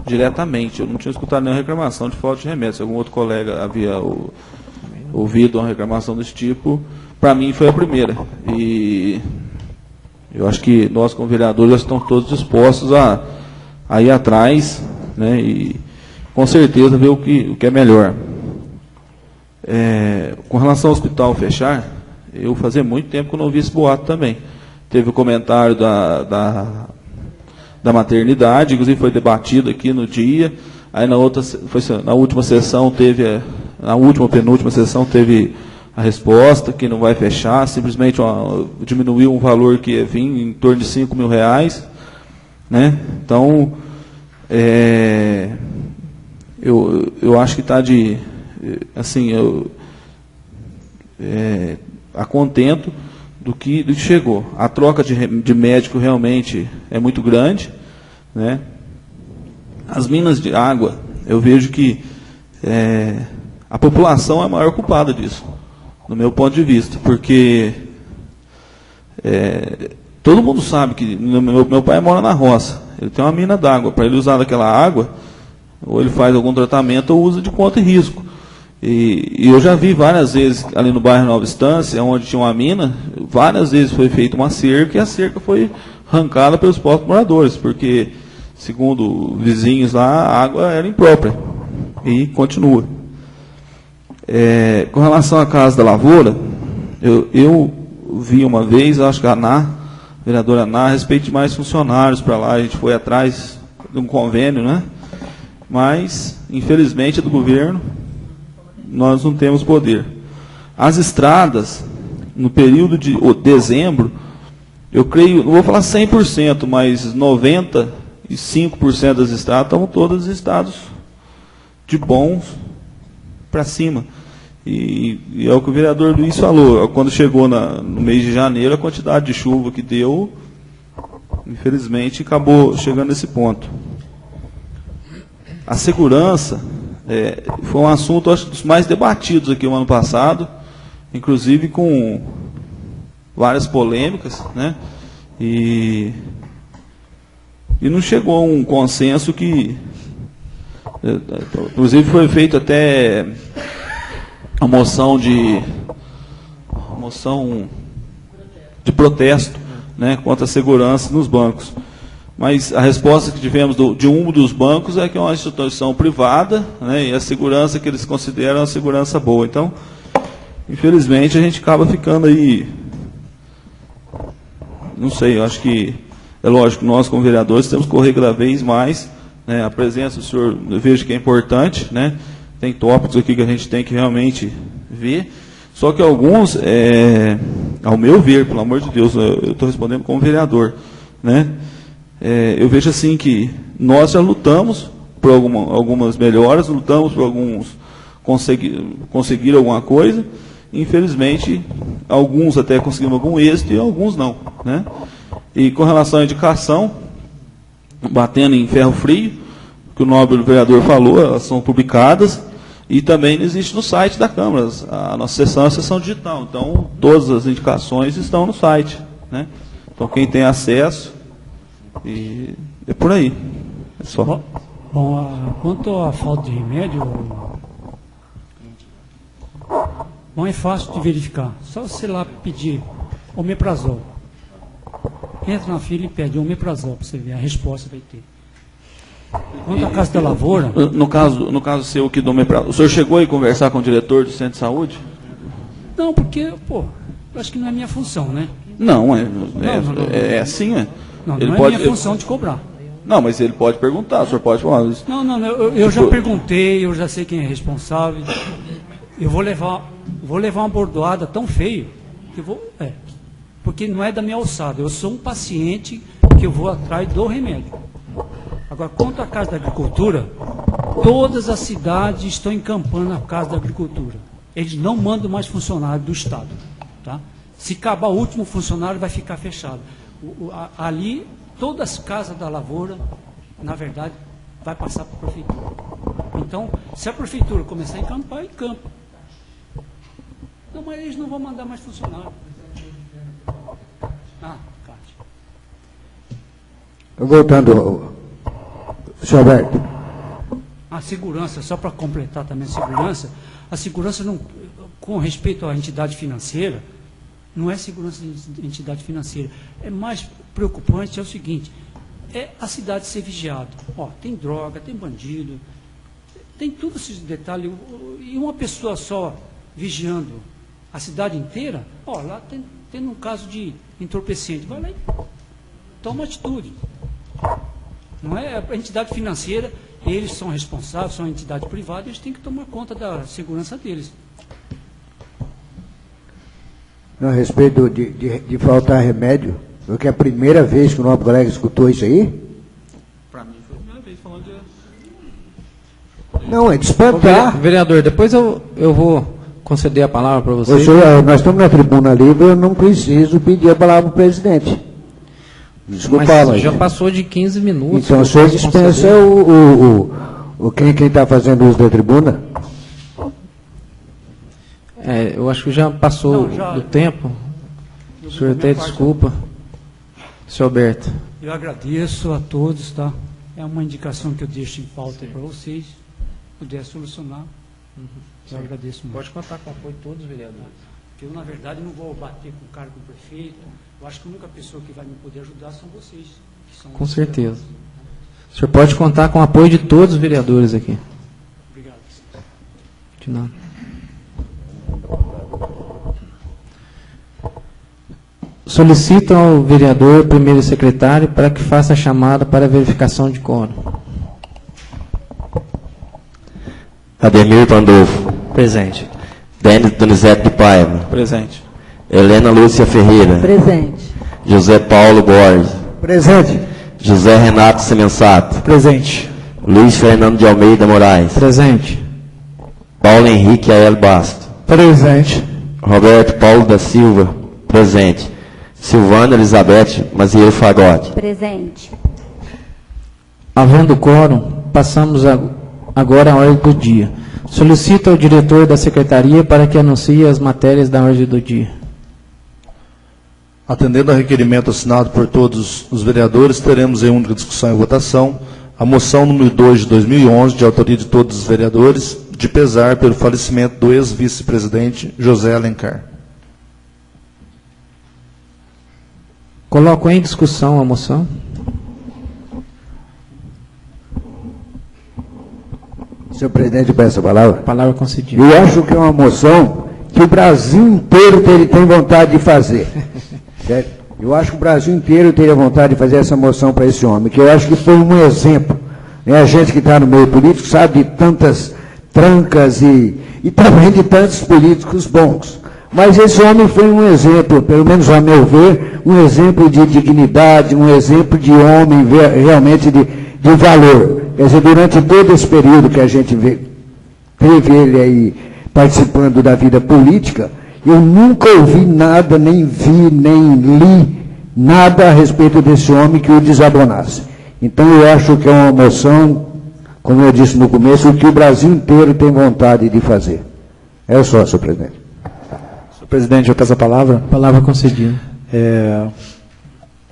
diretamente, eu não tinha escutado nenhuma reclamação de falta de remédio. Se algum outro colega havia ouvido uma reclamação desse tipo, para mim foi a primeira. E eu acho que nós, como vereadores, já estamos todos dispostos a ir atrás, né, e com certeza ver o que é melhor. Com relação ao hospital fechar, eu fazia muito tempo que eu não vi esse boato também. Teve o comentário da maternidade, inclusive foi debatido aqui no dia. Aí na última sessão teve, na última, penúltima sessão teve a resposta que não vai fechar, simplesmente diminuiu um valor que ia vir em torno de R$5 mil, né? Então, eu acho que está assim, a contento do que chegou. A troca de médico realmente é muito grande, né? As minas de água, eu vejo que a população é a maior culpada disso, no meu ponto de vista, porque todo mundo sabe que meu pai mora na roça, ele tem uma mina d'água, para ele usar daquela água, ou ele faz algum tratamento ou usa de conta e risco. E eu já vi várias vezes ali no bairro Nova Estância, onde tinha uma mina, várias vezes foi feita uma cerca e a cerca foi arrancada pelos próprios moradores, porque, segundo vizinhos lá, a água era imprópria. E continua. Com relação à Casa da Lavoura, eu vi uma vez, acho que a vereadora Ana, a respeito de mais funcionários para lá, a gente foi atrás de um convênio, né? Mas, infelizmente, do governo, nós não temos poder. As estradas, no período de dezembro, eu creio, não vou falar 100%, mas 90% e 5% das estradas estavam todas estados de bons para cima. E é o que o vereador Luiz falou, quando chegou no mês de janeiro, a quantidade de chuva que deu, infelizmente, acabou chegando nesse ponto. A segurança foi um assunto, acho, dos mais debatidos aqui no ano passado, inclusive com várias polêmicas, né? E não chegou a um consenso que... Inclusive foi feito até a moção de protesto, né, contra a segurança nos bancos. Mas a resposta que tivemos de um dos bancos é que é uma instituição privada, né, e a segurança que eles consideram a segurança boa. Então, infelizmente, a gente acaba ficando aí... Não sei, eu acho que é lógico, nós como vereadores temos que correr cada vez mais, né, a presença do senhor, eu vejo que é importante, né, tem tópicos aqui que a gente tem que realmente ver, só que alguns, ao meu ver, pelo amor de Deus, eu estou respondendo como vereador, né, eu vejo assim que nós já lutamos por algumas melhoras, lutamos por alguns conseguir alguma coisa, infelizmente, alguns até conseguiram algum êxito e alguns não, né? E com relação à indicação, batendo em ferro frio, que o nobre vereador falou, elas são publicadas, e também existe no site da Câmara. A nossa sessão é a sessão digital, então todas as indicações estão no site, né? Então quem tem acesso, e é por aí. É só. Bom, quanto à falta de remédio, bom, é fácil de verificar. Só você lá pedir omeprazol. Entra na fila e pede omeprazol para você ver, a resposta vai ter. Quanto à Casa da Lavoura... No caso seu aqui do omeprazol, o senhor chegou aí conversar com o diretor do Centro de Saúde? Não, porque, eu acho que não é minha função, né? Não, é assim, é. Não é minha função de cobrar. Não, mas ele pode perguntar, o senhor pode falar. Não, eu já perguntei, eu já sei quem é responsável. Eu vou levar uma bordoada tão feia que porque não é da minha alçada. Eu sou um paciente que eu vou atrás do remédio. Agora, quanto à Casa da Agricultura, todas as cidades estão encampando a Casa da Agricultura. Eles não mandam mais funcionário do Estado. Tá? Se acabar o último funcionário, vai ficar fechado. Ali, todas as casas da lavoura, na verdade, vai passar para a prefeitura. Então, se a prefeitura começar a encampar, encampa. Não, mas eles não vão mandar mais funcionário. Cátia. Voltando, senhor Alberto. A segurança, só para completar também a segurança não, com respeito à entidade financeira, não é segurança de entidade financeira. É mais preocupante, é o seguinte, é a cidade ser vigiada. Tem droga, tem bandido, tem todos esses detalhes, e uma pessoa só vigiando a cidade inteira, lá tem um caso de entorpecente, vai lá e toma atitude. Não é a entidade financeira, eles são responsáveis, são uma entidade privada, eles têm que tomar conta da segurança deles. A respeito de faltar remédio, porque é a primeira vez que o nosso colega escutou isso aí? Para mim foi a primeira vez falando de... Não, é de espantar. Vereador, depois eu vou conceder a palavra para você. Nós estamos na tribuna livre, eu não preciso pedir a palavra para o presidente. Desculpa, mas já passou de 15 minutos. Então o senhor dispensa quem está fazendo uso da tribuna? Eu acho que já passou do tempo. O senhor até desculpa. Senhor Alberto. Eu agradeço a todos, tá? É uma indicação que eu deixo em pauta para vocês, puder solucionar. Eu agradeço muito. Pode contar com o apoio de todos os vereadores. Porque eu, na verdade, não vou bater com o cargo do prefeito. Eu acho que a única pessoa que vai me poder ajudar são vocês. Que são com certeza. O senhor pode contar com o apoio de todos os vereadores aqui. Obrigado. De nada. Solicito ao vereador, primeiro secretário, para que faça a chamada para verificação de quórum. Ademir Pandolfo. Presente. Denis Donizete de Paiva. Presente. Helena Lúcia Ferreira. Presente. José Paulo Borges. Presente. José Renato Semensato. Presente. Luiz Fernando de Almeida Moraes. Presente. Paulo Henrique Ael Basto. Presente. Roberto Paulo da Silva. Presente. Silvana Elizabeth Mazieiro Fagotti. Presente. Havendo quórum, passamos agora à ordem do dia. Solicito ao diretor da secretaria para que anuncie as matérias da ordem do dia. Atendendo ao requerimento assinado por todos os vereadores, teremos em única discussão e votação a moção número 2 de 2011, de autoria de todos os vereadores, de pesar pelo falecimento do ex-vice-presidente José Alencar. Coloco em discussão a moção. Senhor presidente, peço a palavra. Palavra concedida. Eu acho que é uma moção que o Brasil inteiro tem vontade de fazer. Certo? Eu acho que o Brasil inteiro teria vontade de fazer essa moção para esse homem, que eu acho que foi um exemplo. A gente que está no meio político sabe de tantas trancas e também de tantos políticos bons. Mas esse homem foi um exemplo, pelo menos a meu ver, um exemplo de dignidade, um exemplo de homem realmente de valor. Quer dizer, durante todo esse período que a gente teve ele aí participando da vida política, eu nunca ouvi nada, nem vi, nem li nada a respeito desse homem que o desabonasse. Então eu acho que é uma moção, como eu disse no começo, que o Brasil inteiro tem vontade de fazer. É só, senhor presidente. Senhor presidente, eu peço a palavra. Palavra concedida.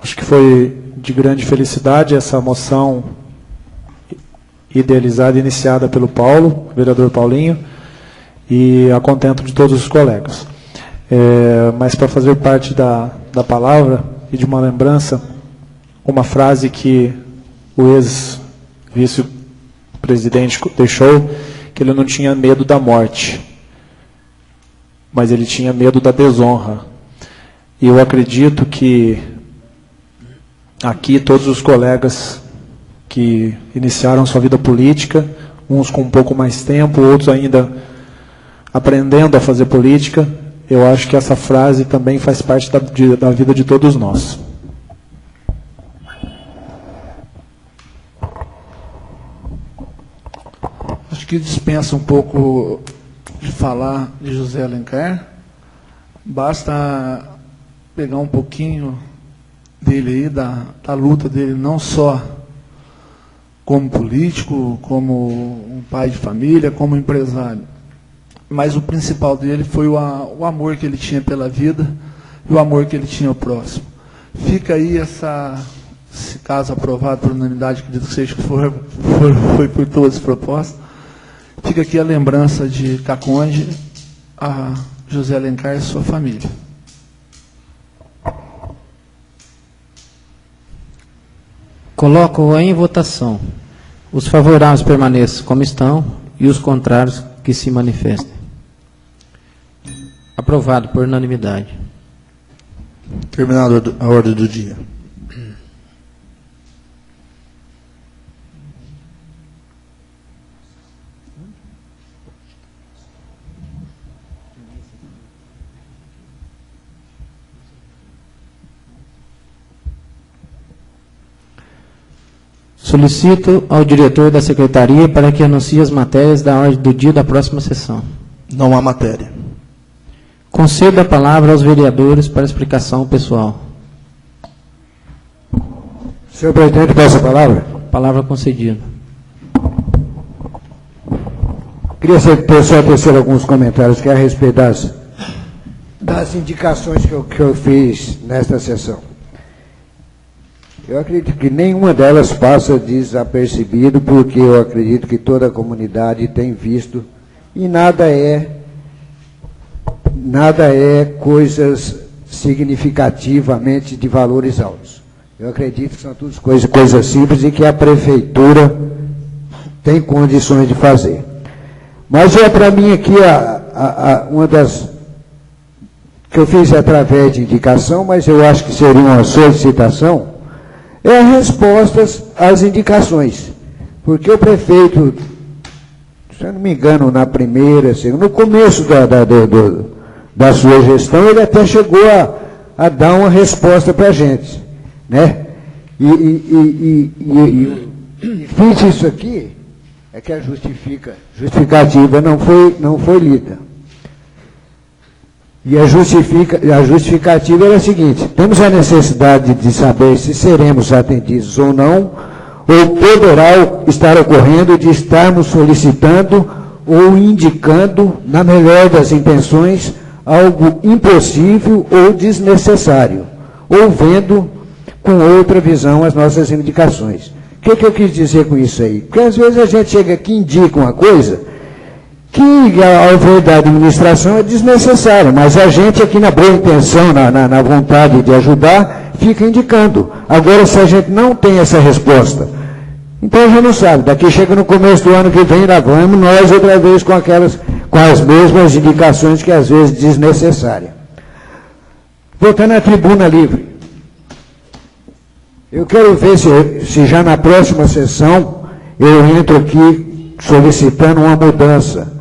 Acho que foi de grande felicidade essa moção idealizada e iniciada pelo Paulo, vereador Paulinho, e a contento de todos os colegas. Mas para fazer parte da palavra e de uma lembrança, uma frase que o ex-vice-presidente deixou, que ele não tinha medo da morte, mas ele tinha medo da desonra. E eu acredito que aqui todos os colegas que iniciaram sua vida política, uns com um pouco mais tempo, outros ainda aprendendo a fazer política, eu acho que essa frase também faz parte da vida de todos nós. Acho que dispensa um pouco de falar de José Alencar. Basta pegar um pouquinho dele aí, da luta dele, não só como político, como um pai de família, como empresário. Mas o principal dele foi o amor que ele tinha pela vida e o amor que ele tinha ao próximo. Fica aí esse caso aprovado por unanimidade, acredito que seja que foi por todas propostas. Fica aqui a lembrança de Caconde a José Alencar e sua família. Coloco em votação. Os favoráveis permaneçam como estão e os contrários que se manifestem. Aprovado por unanimidade. Terminada a ordem do dia. Solicito ao diretor da secretaria para que anuncie as matérias da ordem do dia da próxima sessão. Não há matéria. Concedo a palavra aos vereadores para explicação pessoal. Senhor presidente, peço a palavra. Palavra concedida. Queria só tecer alguns comentários que é a respeito das indicações que eu fiz nesta sessão. Eu acredito que nenhuma delas passa desapercebido, porque eu acredito que toda a comunidade tem visto, e nada é coisas significativamente de valores altos. Eu acredito que são todas coisas simples e que a prefeitura tem condições de fazer. Mas para mim aqui, uma das que eu fiz através de indicação, mas eu acho que seria uma solicitação, é respostas às indicações. Porque o prefeito, se eu não me engano, na primeira, no começo da sua gestão, ele até chegou a dar uma resposta para a gente, né? E fiz isso aqui, é que a justificativa não foi lida. E a justificativa era a seguinte: temos a necessidade de saber se seremos atendidos ou não, ou poderá estar ocorrendo de estarmos solicitando ou indicando, na melhor das intenções, algo impossível ou desnecessário, ou vendo com outra visão as nossas indicações. O que eu quis dizer com isso aí? Porque às vezes a gente chega aqui e indica uma coisa que, ao ver da administração, é desnecessária, mas a gente aqui na boa intenção, na vontade de ajudar, fica indicando. Agora, se a gente não tem essa resposta, então já não sabe, daqui chega no começo do ano que vem, lá vamos nós outra vez com as mesmas indicações que às vezes desnecessárias. Voltando à tribuna livre. Eu quero ver se já na próxima sessão eu entro aqui solicitando uma mudança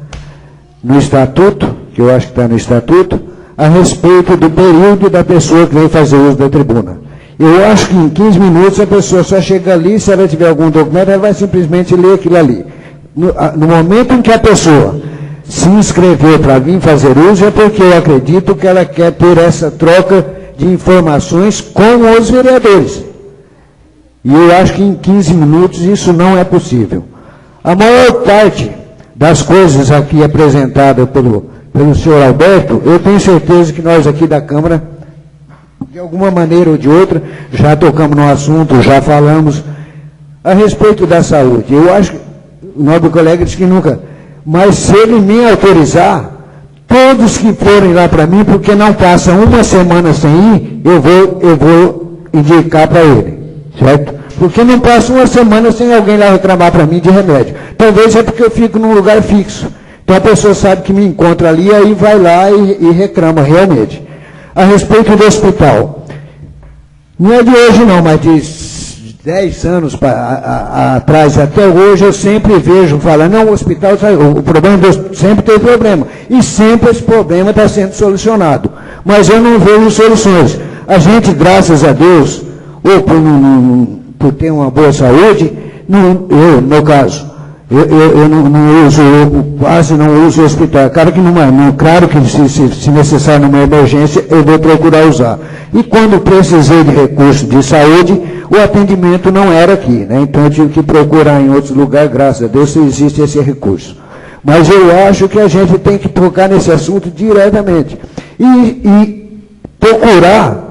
no estatuto, que eu acho que está no estatuto, a respeito do período da pessoa que vem fazer uso da tribuna. Eu acho que em 15 minutos a pessoa só chega ali, se ela tiver algum documento, ela vai simplesmente ler aquilo ali. No momento em que a pessoa se inscreveu para vir fazer uso, é porque eu acredito que ela quer ter essa troca de informações com os vereadores. E eu acho que em 15 minutos isso não é possível. A maior parte das coisas aqui apresentadas pelo senhor Alberto, eu tenho certeza que nós aqui da Câmara, de alguma maneira ou de outra, já tocamos no assunto, já falamos a respeito da saúde. Eu acho que o nobre colega disse que nunca, mas se ele me autorizar, todos que forem lá para mim, porque não passam uma semana sem ir, eu vou indicar para ele, certo? Porque não passa uma semana sem alguém lá reclamar para mim de remédio. Talvez é porque eu fico num lugar fixo. Então a pessoa sabe que me encontra ali, aí vai lá e reclama realmente. A respeito do hospital, não é de hoje não, mas de 10 anos atrás até hoje, eu sempre vejo falando, não, o hospital, o problema sempre teve problema. E sempre esse problema está sendo solucionado. Mas eu não vejo soluções. A gente, graças a Deus, ou por ter uma boa saúde, eu, no caso, eu não uso, quase não uso o hospital. Claro que se necessário numa emergência, eu vou procurar usar. E quando precisei de recurso de saúde, o atendimento não era aqui, né? Então eu tive que procurar em outros lugares, graças a Deus, se existe esse recurso. Mas eu acho que a gente tem que tocar nesse assunto diretamente. E procurar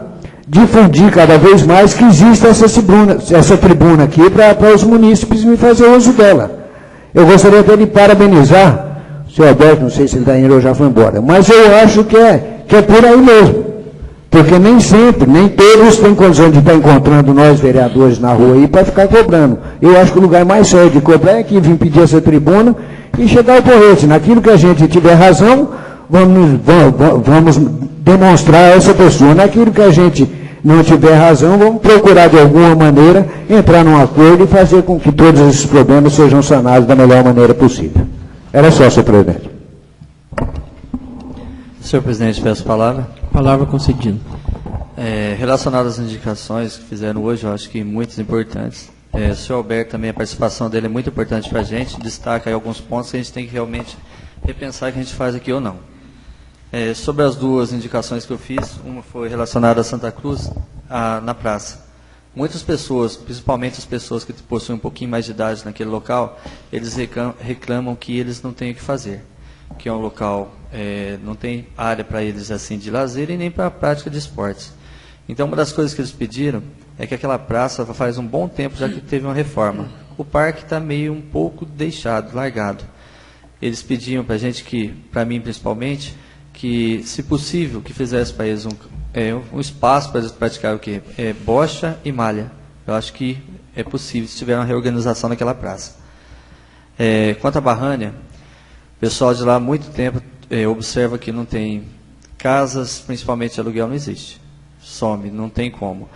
difundir cada vez mais que existe essa tribuna aqui para os munícipes me fazer uso dela. Eu gostaria até de parabenizar o senhor Alberto, não sei se ele está indo ou já foi embora, mas eu acho que é por aí mesmo. Porque nem sempre, nem todos têm condição de estar encontrando nós, vereadores, na rua aí para ficar cobrando. Eu acho que o lugar mais sério de cobrar é que vir pedir essa tribuna e chegar ao porrete. Naquilo que a gente tiver razão, vamos demonstrar a essa pessoa. Naquilo que a gente não tiver razão, vamos procurar de alguma maneira entrar num acordo e fazer com que todos esses problemas sejam sanados da melhor maneira possível. Era só, senhor presidente. Senhor presidente, peço a palavra. Palavra concedida. Relacionado às indicações que fizeram hoje, eu acho que muitas importantes. O senhor Alberto também, a participação dele é muito importante para a gente, destaca aí alguns pontos que a gente tem que realmente repensar que a gente faz aqui ou não. Sobre as duas indicações que eu fiz, uma foi relacionada a Santa Cruz, na praça. Muitas pessoas, principalmente as pessoas que possuem um pouquinho mais de idade naquele local, eles reclamam que eles não têm o que fazer, que é um local, não tem área para eles assim de lazer e nem para a prática de esportes. Então, uma das coisas que eles pediram é que aquela praça faz um bom tempo já que teve uma reforma. O parque está meio um pouco deixado, largado. Eles pediam para a gente que, para mim principalmente, que, se possível, que fizesse para eles um espaço para eles praticarem o quê? Bocha e malha. Eu acho que é possível se tiver uma reorganização naquela praça. Quanto à Barrânia, o pessoal de lá há muito tempo observa que não tem casas, principalmente de aluguel, não existe. Some, não tem como.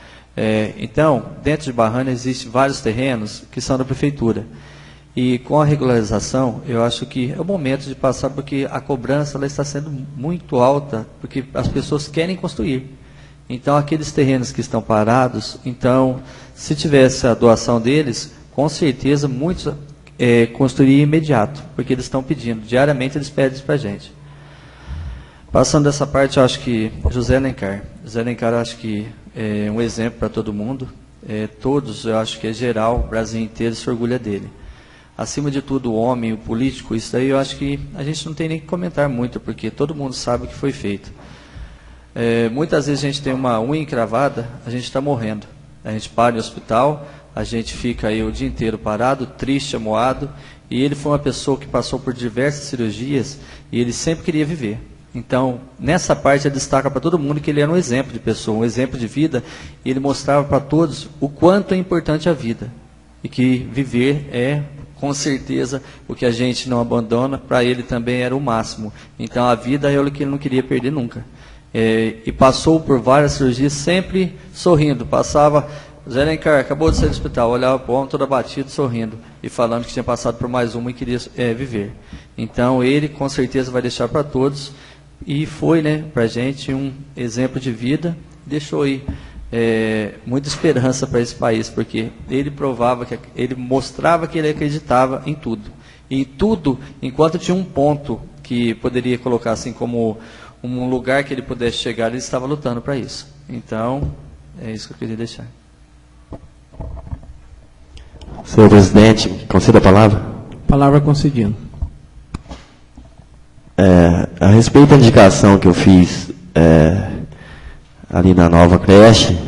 Então, dentro de Barrânia existem vários terrenos que são da prefeitura. E com a regularização, eu acho que é o momento de passar, porque a cobrança ela está sendo muito alta, porque as pessoas querem construir. Então, aqueles terrenos que estão parados, então, se tivesse a doação deles, com certeza muitos construiriam imediato, porque eles estão pedindo, diariamente eles pedem isso para a gente. Passando dessa parte, eu acho que José Alencar, eu acho que é um exemplo para todo mundo, todos, eu acho que é geral, o Brasil inteiro se orgulha dele. Acima de tudo, o homem, o político, isso daí eu acho que a gente não tem nem que comentar muito, porque todo mundo sabe o que foi feito. Muitas vezes a gente tem uma unha encravada, a gente está morrendo. A gente para no hospital, a gente fica aí o dia inteiro parado, triste, amuado, e ele foi uma pessoa que passou por diversas cirurgias e ele sempre queria viver. Então, nessa parte, ele destaca para todo mundo que ele era um exemplo de pessoa, um exemplo de vida, e ele mostrava para todos o quanto é importante a vida, e que viver é, com certeza, o que a gente não abandona, para ele também era o máximo. Então, a vida é o que ele não queria perder nunca. E passou por várias cirurgias, sempre sorrindo, passava... Zé Alencar acabou de sair do hospital, olhava para o homem todo abatido, sorrindo, e falando que tinha passado por mais uma e queria viver. Então, ele, com certeza, vai deixar para todos... E foi, para a gente um exemplo de vida, deixou aí muita esperança para esse país, porque ele provava, ele mostrava que ele acreditava em tudo. E em tudo, enquanto tinha um ponto que poderia colocar assim como um lugar que ele pudesse chegar, ele estava lutando para isso. Então, é isso que eu queria deixar. Senhor presidente, conceda a palavra. Palavra concedida. A respeito da indicação que eu fiz ali na nova creche,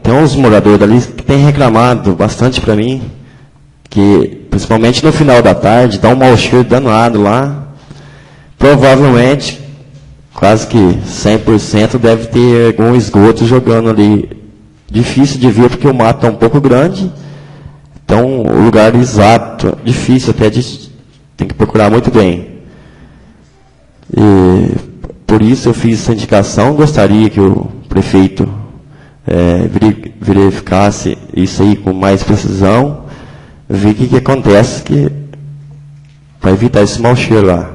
tem uns moradores ali que têm reclamado bastante para mim, que principalmente no final da tarde dá um mau cheiro danado lá. Provavelmente, quase que 100% deve ter algum esgoto jogando ali. Difícil de ver porque o mato é um pouco grande, então o lugar exato, difícil até tem que procurar muito bem. E por isso eu fiz essa indicação, gostaria que o prefeito verificasse isso aí com mais precisão, ver o que acontece para evitar esse mau cheiro lá.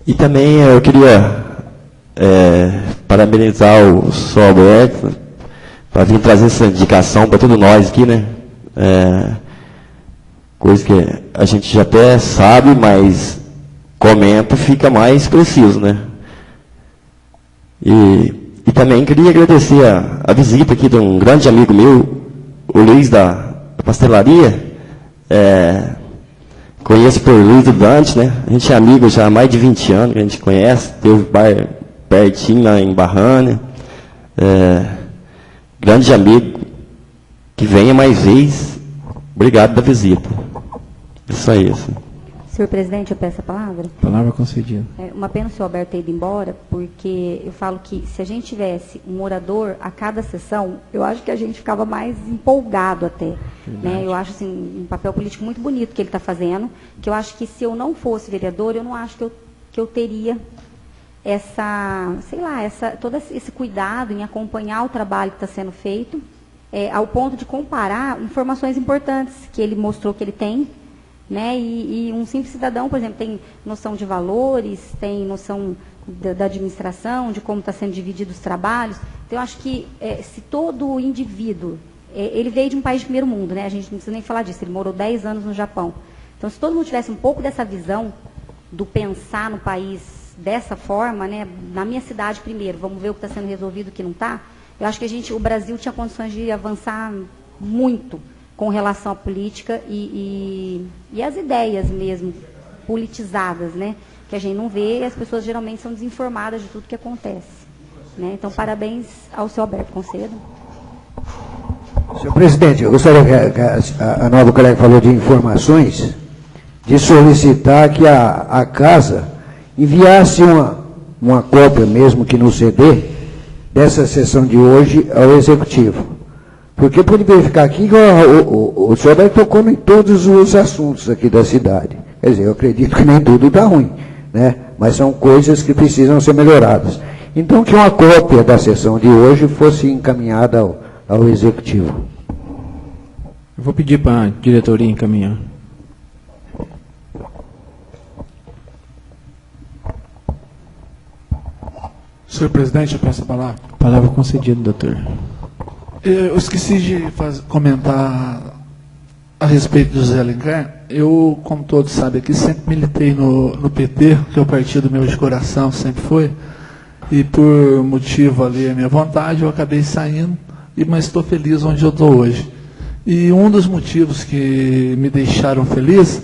E também eu queria parabenizar o senhor Alberto para vir trazer essa indicação para todos nós aqui, coisa que a gente já até sabe, mas comenta, fica mais preciso, E também queria agradecer a visita aqui de um grande amigo meu, o Luiz da pastelaria. Conheço por Luiz do Dante, A gente é amigo já há mais de 20 anos, que a gente conhece, teve bar pertinho lá em Barrânia. Grande amigo, que venha mais vezes. Obrigado da visita. Isso aí. Senhor presidente, eu peço a palavra. Palavra concedida. Uma pena o senhor Alberto ter ido embora, porque eu falo que se a gente tivesse um orador a cada sessão, eu acho que a gente ficava mais empolgado até. Eu acho assim, um papel político muito bonito que ele está fazendo, que eu acho que se eu não fosse vereador, eu não acho que eu teria todo esse cuidado em acompanhar o trabalho que está sendo feito, ao ponto de comparar informações importantes que ele mostrou que ele tem. E um simples cidadão, por exemplo, tem noção de valores, tem noção da administração, de como está sendo dividido os trabalhos. Então, eu acho que se todo indivíduo, ele veio de um país de primeiro mundo, a gente não precisa nem falar disso, ele morou 10 anos no Japão. Então, se todo mundo tivesse um pouco dessa visão do pensar no país dessa forma, na minha cidade primeiro, vamos ver o que está sendo resolvido e o que não está, eu acho que o Brasil tinha condições de avançar muito com relação à política e as ideias mesmo politizadas, que a gente não vê e as pessoas geralmente são desinformadas de tudo que acontece. Então, parabéns ao senhor Alberto Concedo. Senhor presidente, eu gostaria que a nova colega falou de informações, de solicitar que a casa enviasse uma cópia, mesmo que no CD, dessa sessão de hoje ao Executivo. Porque pude verificar aqui que o senhor tocou em todos os assuntos aqui da cidade. Quer dizer, eu acredito que nem tudo está ruim, mas são coisas que precisam ser melhoradas. Então, que uma cópia da sessão de hoje fosse encaminhada ao Executivo. Eu vou pedir para a diretoria encaminhar. Senhor presidente, eu peço a palavra. Palavra concedida, doutor. Eu esqueci de comentar a respeito do José Alencar. Eu, como todos sabem aqui, sempre militei no PT, que é o partido meu de coração, sempre foi. E por motivo ali, a minha vontade, eu acabei saindo, mas estou feliz onde eu estou hoje. E um dos motivos que me deixaram feliz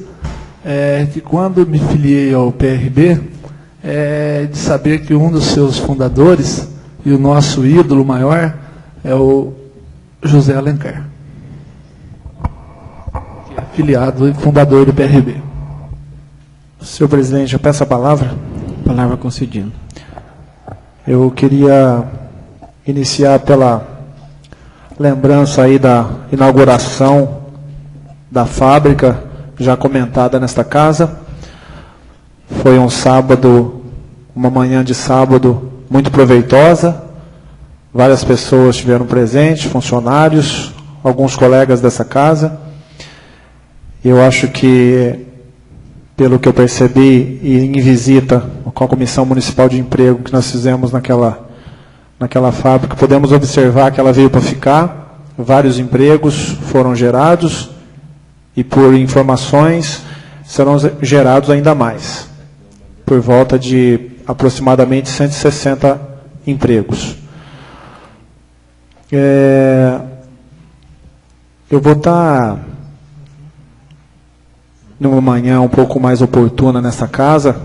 é que quando me filiei ao PRB, de saber que um dos seus fundadores e o nosso ídolo maior é o José Alencar, que é filiado e fundador do PRB. Senhor presidente, eu peço a palavra. Palavra concedida. Eu queria iniciar pela lembrança aí da inauguração da fábrica, já comentada nesta casa. Foi um sábado, uma manhã de sábado muito proveitosa. Várias pessoas estiveram presentes, funcionários, alguns colegas dessa casa. Eu acho que, pelo que eu percebi, e em visita com a Comissão Municipal de Emprego que nós fizemos naquela fábrica, podemos observar que ela veio para ficar. Vários empregos foram gerados e, por informações, serão gerados ainda mais, por volta de aproximadamente 160 empregos. Eu vou estar numa manhã um pouco mais oportuna nessa casa,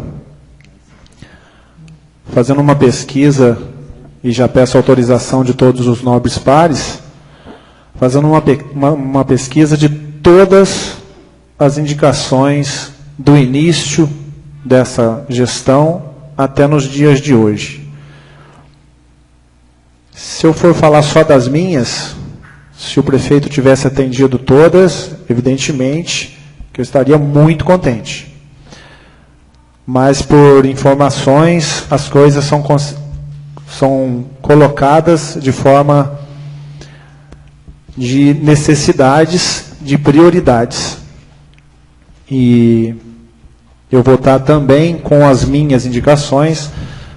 fazendo uma pesquisa, e já peço autorização de todos os nobres pares, fazendo uma pesquisa de todas as indicações do início dessa gestão até nos dias de hoje. Se eu for falar só das minhas, se o prefeito tivesse atendido todas, evidentemente que eu estaria muito contente. Mas, por informações, as coisas são colocadas de forma de necessidades, de prioridades. E eu vou estar também com as minhas indicações,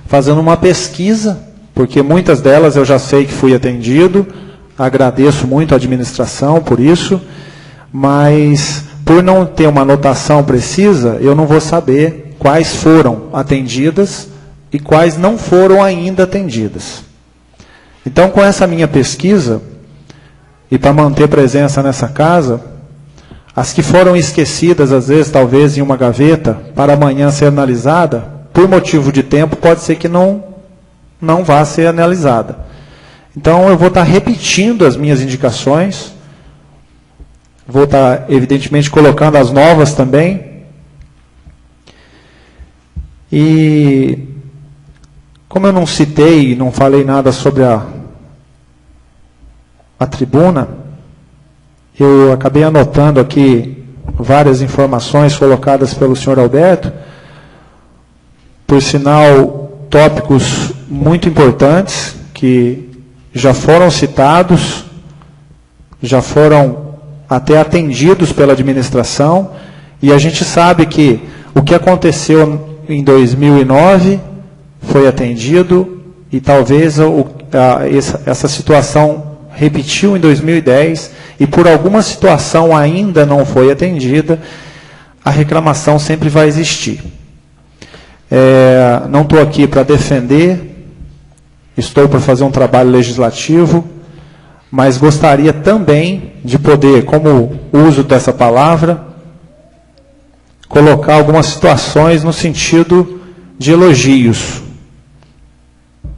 fazendo uma pesquisa, porque muitas delas eu já sei que fui atendido, agradeço muito a administração por isso, mas por não ter uma anotação precisa, eu não vou saber quais foram atendidas e quais não foram ainda atendidas. Então, com essa minha pesquisa, e para manter presença nessa casa, as que foram esquecidas, às vezes, talvez em uma gaveta, para amanhã ser analisada, por motivo de tempo, pode ser que não vá ser analisada. Então, eu vou estar repetindo as minhas indicações, vou estar, evidentemente, colocando as novas também. E, como eu não citei, não falei nada sobre a tribuna, eu acabei anotando aqui várias informações colocadas pelo senhor Alberto, por sinal, tópicos muito importantes, que já foram citados, já foram até atendidos pela administração, e a gente sabe que o que aconteceu em 2009 foi atendido, e talvez essa situação repetiu em 2010, e por alguma situação ainda não foi atendida, a reclamação sempre vai existir. Não estou aqui para defender, estou para fazer um trabalho legislativo, mas gostaria também de poder, como uso dessa palavra, colocar algumas situações no sentido de elogios.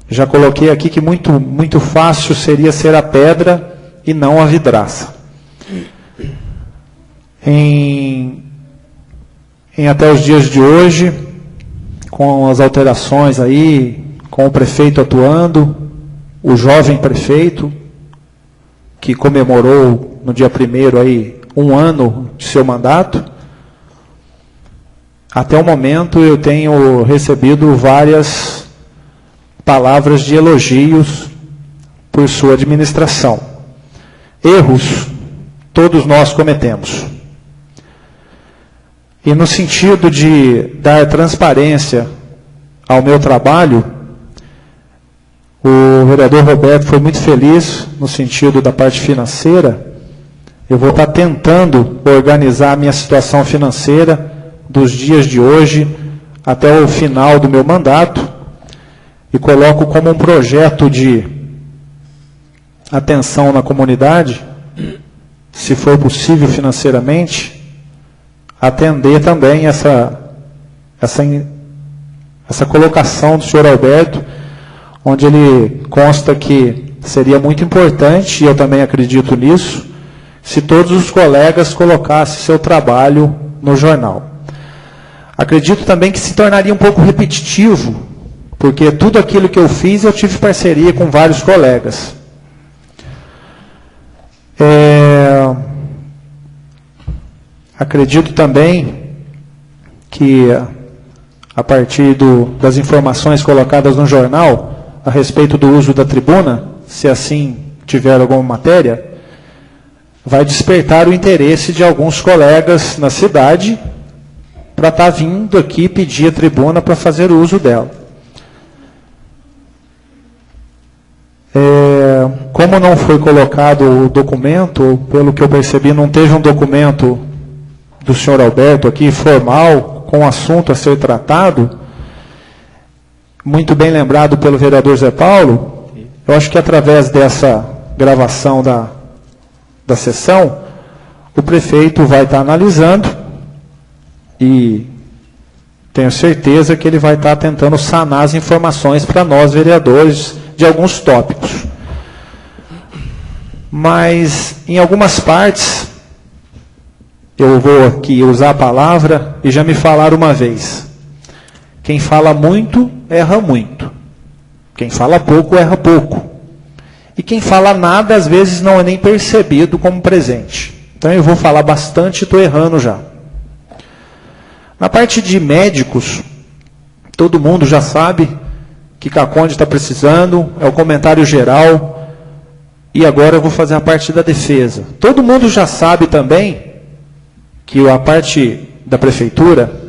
Já coloquei aqui que muito fácil seria ser a pedra e não a vidraça. Em até os dias de hoje, com as alterações aí, com o prefeito atuando, o jovem prefeito, que comemorou no dia 1º aí 1 ano de seu mandato, até o momento eu tenho recebido várias palavras de elogios por sua administração. Erros, todos nós cometemos. E no sentido de dar transparência ao meu trabalho, O vereador Roberto foi muito feliz no sentido da parte financeira. Eu vou estar tentando organizar a minha situação financeira dos dias de hoje até o final do meu mandato e coloco como um projeto de atenção na comunidade, se for possível financeiramente, atender também essa colocação do senhor Alberto, onde ele consta que seria muito importante, e eu também acredito nisso, se todos os colegas colocassem seu trabalho no jornal. Acredito também que se tornaria um pouco repetitivo, porque tudo aquilo que eu fiz eu tive parceria com vários colegas. Acredito também que, a partir das informações colocadas no jornal, a respeito do uso da tribuna, se assim tiver alguma matéria, vai despertar o interesse de alguns colegas na cidade para estar vindo aqui pedir a tribuna para fazer uso dela. Como não foi colocado o documento, pelo que eu percebi, não teve um documento do senhor Alberto aqui, formal, com o assunto a ser tratado, muito bem lembrado pelo vereador Zé Paulo, eu acho que através dessa gravação da sessão, o prefeito vai estar analisando e tenho certeza que ele vai estar tentando sanar as informações para nós, vereadores, de alguns tópicos. Mas, em algumas partes, eu vou aqui usar a palavra e já me falaram uma vez. Quem fala muito, erra muito. Quem fala pouco, erra pouco. E quem fala nada, às vezes, não é nem percebido como presente. Então, eu vou falar bastante e estou errando já. Na parte de médicos, todo mundo já sabe que Caconde está precisando, é o comentário geral, e agora eu vou fazer a parte da defesa. Todo mundo já sabe também que a parte da prefeitura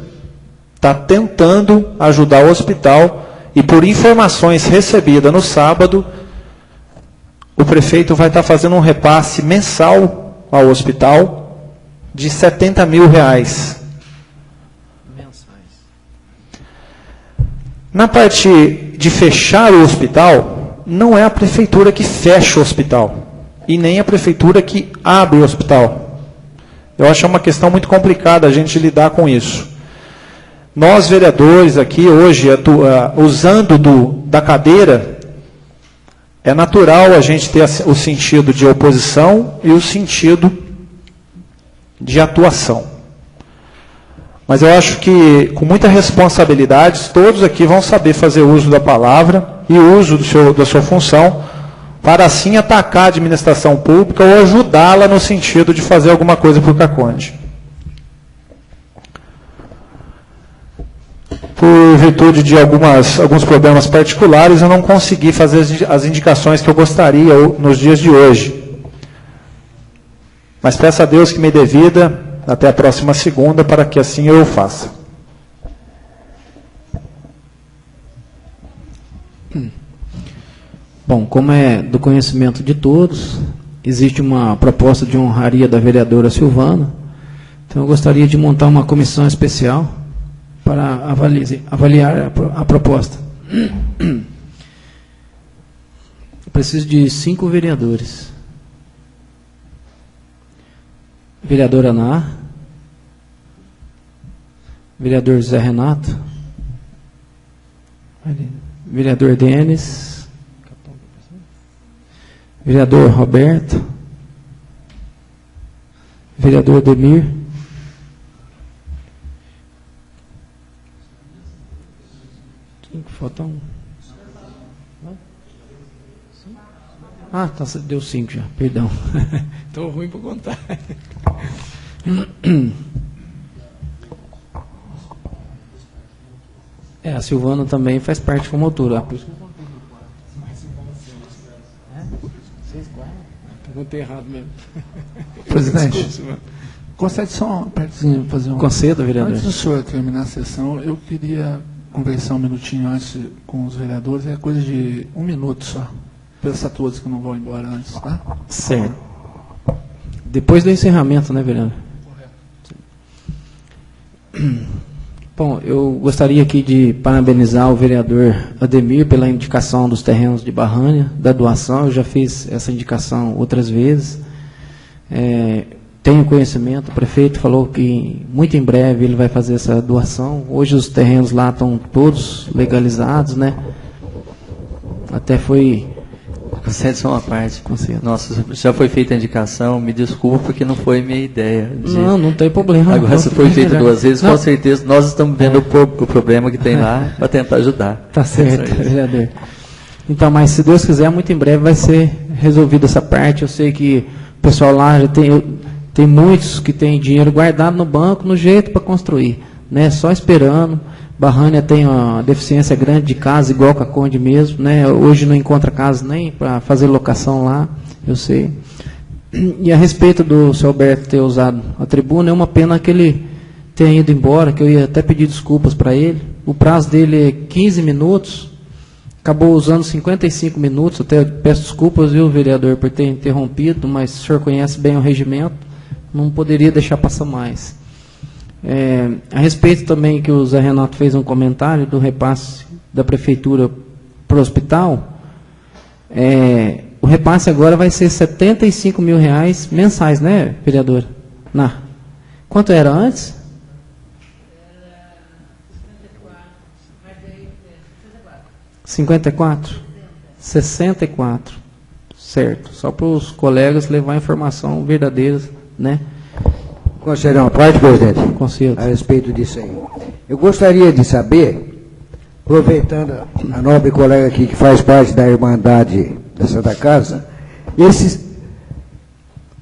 está tentando ajudar o hospital, e por informações recebidas no sábado, o prefeito vai estar fazendo um repasse mensal ao hospital de R$70 mil. Na parte de fechar o hospital, não é a prefeitura que fecha o hospital, e nem a prefeitura que abre o hospital. Eu acho uma questão muito complicada a gente lidar com isso. Nós, vereadores, aqui hoje, usando da cadeira, é natural a gente ter o sentido de oposição e o sentido de atuação. Mas eu acho que, com muita responsabilidade, todos aqui vão saber fazer uso da palavra e uso da sua função, para assim atacar a administração pública ou ajudá-la no sentido de fazer alguma coisa por Caconde. Por virtude de alguns problemas particulares, eu não consegui fazer as indicações que eu gostaria nos dias de hoje. Mas peço a Deus que me dê vida até a próxima segunda, para que assim eu o faça. Bom, como é do conhecimento de todos, existe uma proposta de honraria da vereadora Silvana, então eu gostaria de montar uma comissão especial para avaliar a proposta. Eu preciso de 5 vereadores. Vereadora Ana, vereador Zé Renato, vereador Denis, vereador Roberto, vereador Demir, falta um. Ah, tá, deu 5 já, perdão. Estou ruim para contar. A Silvana também faz parte como autora. Perguntei errado mesmo. Presidente, concede só uma partezinha, fazer um... Conceda, vereador. Antes do senhor terminar a sessão, eu queria conversar um minutinho antes com os vereadores, é coisa de 1 minuto só. Pensar todos que não vão embora antes, tá? Certo. Depois do encerramento, né, vereador? Bom, eu gostaria aqui de parabenizar o vereador Ademir pela indicação dos terrenos de Barrânia, da doação. Eu já fiz essa indicação outras vezes. Tenho conhecimento, o prefeito falou que muito em breve ele vai fazer essa doação. Hoje os terrenos lá estão todos legalizados, né? Até foi... Concede só uma parte. Concedo. Nossa, já foi feita a indicação, me desculpa porque não foi minha ideia. Não tem problema. Agora, se foi feito 2 vezes, não. Com certeza nós estamos vendo o problema que tem lá para tentar ajudar. Tá certo, vereador. Então, mas se Deus quiser, muito em breve vai ser resolvida essa parte. Eu sei que o pessoal lá já tem muitos que têm dinheiro guardado no banco, no jeito para construir, né? Só esperando. Barrânia tem uma deficiência grande de casa, igual com a Conde mesmo, né? Hoje não encontra casa nem para fazer locação lá, eu sei. E a respeito do seu Alberto ter usado a tribuna, é uma pena que ele tenha ido embora, que eu ia até pedir desculpas para ele. O prazo dele é 15 minutos, acabou usando 55 minutos, até peço desculpas, viu, vereador, por ter interrompido, mas o senhor conhece bem o regimento, não poderia deixar passar mais. A respeito também que o Zé Renato fez um comentário do repasse da prefeitura para o hospital, o repasse agora vai ser R$75 mil mensais, né, vereador? Quanto era antes? 54? 64. Certo. Só para os colegas levar a informação verdadeira, né? Conceder uma parte, presidente? Concedo. A respeito disso aí. Eu gostaria de saber, aproveitando a nobre colega aqui que faz parte da Irmandade da Santa Casa,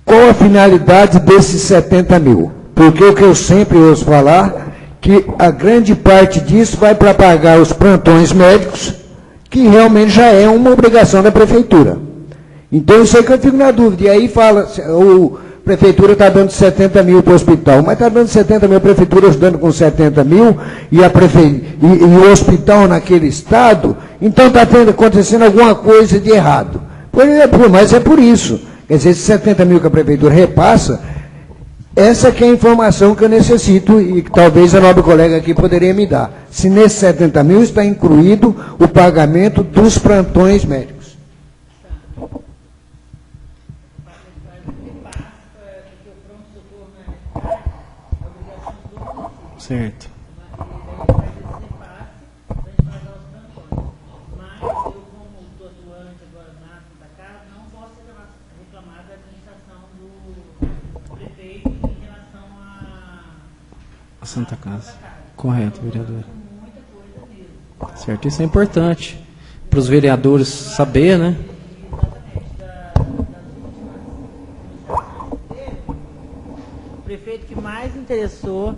qual a finalidade desses 70 mil? Porque o que eu sempre ouço falar, que a grande parte disso vai para pagar os plantões médicos, que realmente já é uma obrigação da prefeitura. Então, isso aí que eu fico na dúvida. E aí fala, a prefeitura está dando 70 mil para o hospital, mas está dando 70 mil, a prefeitura ajudando com 70 mil, e o hospital naquele estado, então está acontecendo alguma coisa de errado. Mas é por isso. Quer dizer, esses 70 mil que a prefeitura repassa, essa que é a informação que eu necessito e que talvez a nobre colega aqui poderia me dar. Se nesses 70 mil está incluído o pagamento dos plantões médicos. Certo. A Santa Casa. Correto, vereador. Certo, isso é importante para os vereadores saber, né? O prefeito que mais interessou,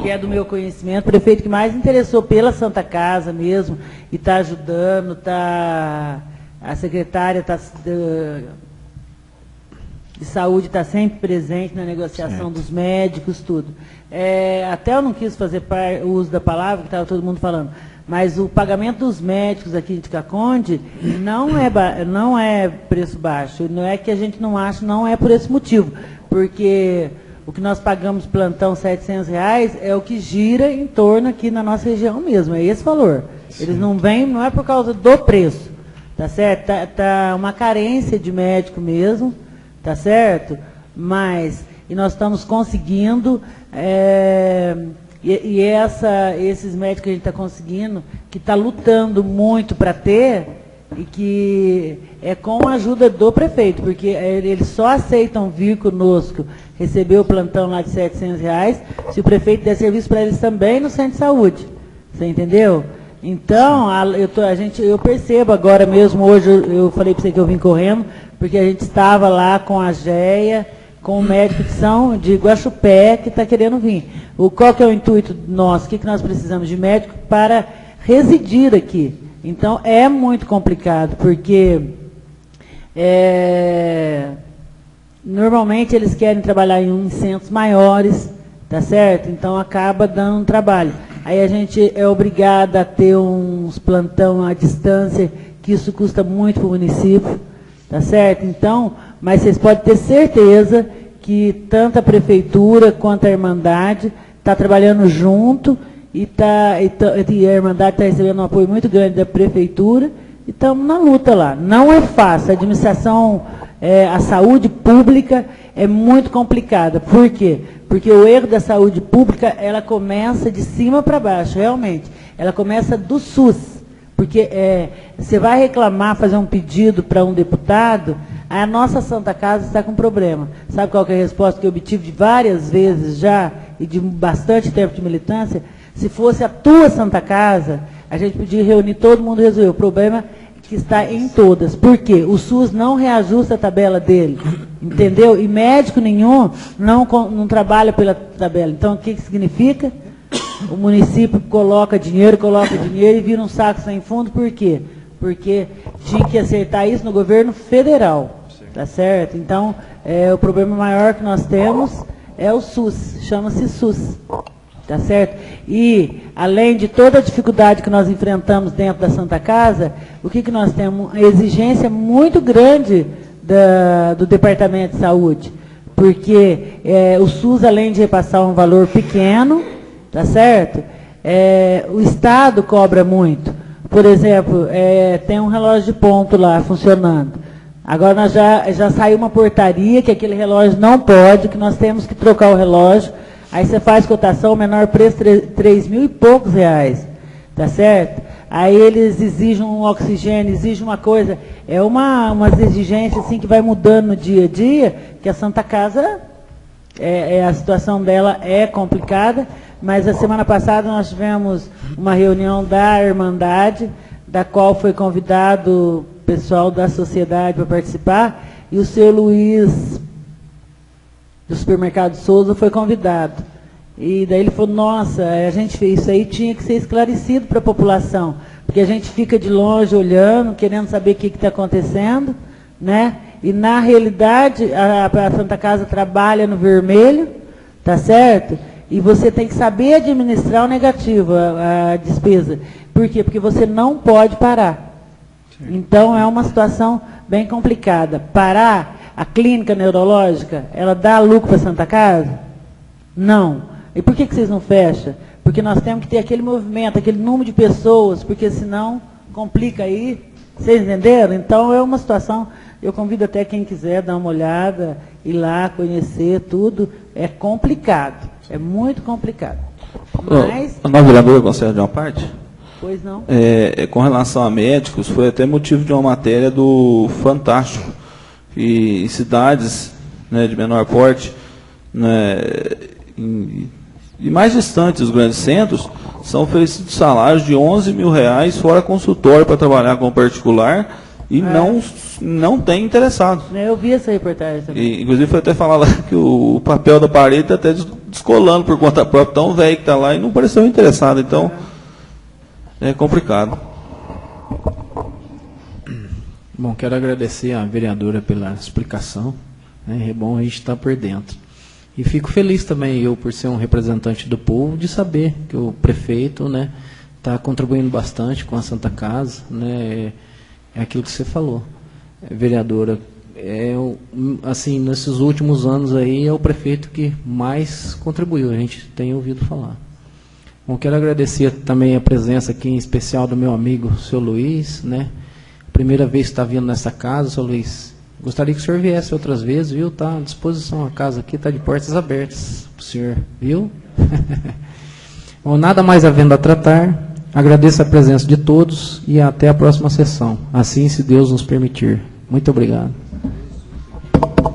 que é do meu conhecimento, o prefeito que mais interessou pela Santa Casa mesmo, e está ajudando, a secretária de saúde está sempre presente na negociação dos médicos, tudo. Até eu não quis fazer o uso da palavra, que estava todo mundo falando, mas o pagamento dos médicos aqui de Caconde não é preço baixo, não é que a gente não acha, não é por esse motivo, porque o que nós pagamos plantão R$700 é o que gira em torno aqui na nossa região mesmo, é esse valor. Sim. Eles não vêm, não é por causa do preço, tá certo? Tá uma carência de médico mesmo, tá certo? E nós estamos conseguindo, esses médicos que a gente está conseguindo, que está lutando muito para ter, e que é com a ajuda do prefeito, porque eles só aceitam vir conosco, receber o plantão lá de R$700, se o prefeito der serviço para eles também no centro de saúde. Você entendeu? Então, eu percebo agora mesmo, hoje eu falei para você que eu vim correndo, porque a gente estava lá com a GEA, com o médico de Guaxupé, que está querendo vir. Qual que é o intuito nosso? O que nós precisamos de médico para residir aqui? Então, é muito complicado, porque normalmente eles querem trabalhar em centros maiores, tá certo? Então, acaba dando um trabalho. aí a gente é obrigado a ter uns plantão à distância, que isso custa muito para o município, tá certo? Então, mas vocês podem ter certeza que tanto a prefeitura quanto a Irmandade está trabalhando junto e a Irmandade está recebendo um apoio muito grande da prefeitura e estamos na luta lá. Não é fácil, a administração, a saúde pública é muito complicada. Por quê? Porque o erro da saúde pública, ela começa de cima para baixo, realmente. Ela começa do SUS. Porque você vai reclamar, fazer um pedido para um deputado, a nossa Santa Casa está com problema. Sabe qual que é a resposta que eu obtive de várias vezes já, e de bastante tempo de militância? Se fosse a tua Santa Casa, a gente podia reunir todo mundo e resolver. O problema é que está em todas. Por quê? O SUS não reajusta a tabela dele. Entendeu? E médico nenhum não trabalha pela tabela. Então, o que significa? O município coloca dinheiro e vira um saco sem fundo. Por quê? Porque tinha que acertar isso no governo federal. Tá certo? Então, o problema maior que nós temos é o SUS. Chama-se SUS. Tá certo? E, além de toda a dificuldade que nós enfrentamos dentro da Santa Casa, o que nós temos? Uma exigência muito grande do Departamento de Saúde. Porque o SUS, além de repassar um valor pequeno, tá certo? O Estado cobra muito. Por exemplo, tem um relógio de ponto lá funcionando. Agora nós já saiu uma portaria que aquele relógio não pode, que nós temos que trocar o relógio. Aí você faz cotação, o menor preço, 3.000 e poucos reais. Tá certo? Aí eles exigem um oxigênio, exigem uma coisa. É umas exigências assim que vai mudando no dia a dia, que a Santa Casa, a situação dela é complicada. Mas a semana passada nós tivemos uma reunião da Irmandade, da qual foi convidado o pessoal da sociedade para participar, e o seu Luiz, do supermercado Souza, foi convidado. E daí ele falou, nossa, a gente fez isso aí, tinha que ser esclarecido para a população, porque a gente fica de longe olhando, querendo saber o que está acontecendo, né? E na realidade, a Santa Casa trabalha no vermelho, tá certo? E você tem que saber administrar o negativo, a despesa. Por quê? Porque você não pode parar. Então, é uma situação bem complicada. Parar a clínica neurológica, ela dá lucro para a Santa Casa? Não. E por que vocês não fecham? Porque nós temos que ter aquele movimento, aquele número de pessoas, porque senão complica aí. Vocês entenderam? Então, é uma situação, eu convido até quem quiser dar uma olhada, ir lá, conhecer tudo. É complicado. É muito complicado. Mas... Não, vereador, gostaria de uma parte? Pois não. Com relação a médicos, foi até motivo de uma matéria do Fantástico, que em cidades, né, de menor porte, né, e mais distantes dos grandes centros, são oferecidos salários de R$11.000, fora consultório para trabalhar com particular, e não tem interessado. Eu vi essa reportagem também. Inclusive foi até falar lá que o papel da parede está até descolando por conta própria, tão velho que está lá, e não pareceu interessado. Então, é complicado. Bom, quero agradecer à vereadora pela explicação. É bom a gente estar por dentro. E fico feliz também, eu, por ser um representante do povo, de saber que o prefeito, né, está contribuindo bastante com a Santa Casa, né, é aquilo que você falou, vereadora. Assim, nesses últimos anos aí, é o prefeito que mais contribuiu, a gente tem ouvido falar. Bom, quero agradecer também a presença aqui, em especial, do meu amigo, seu Luiz, né, primeira vez que está vindo nessa casa, seu Luiz. Gostaria que o senhor viesse outras vezes, viu? Está à disposição a casa aqui, está de portas abertas para o senhor, viu? Bom, nada mais havendo a tratar, agradeço a presença de todos e até a próxima sessão. Assim, se Deus nos permitir. Muito obrigado.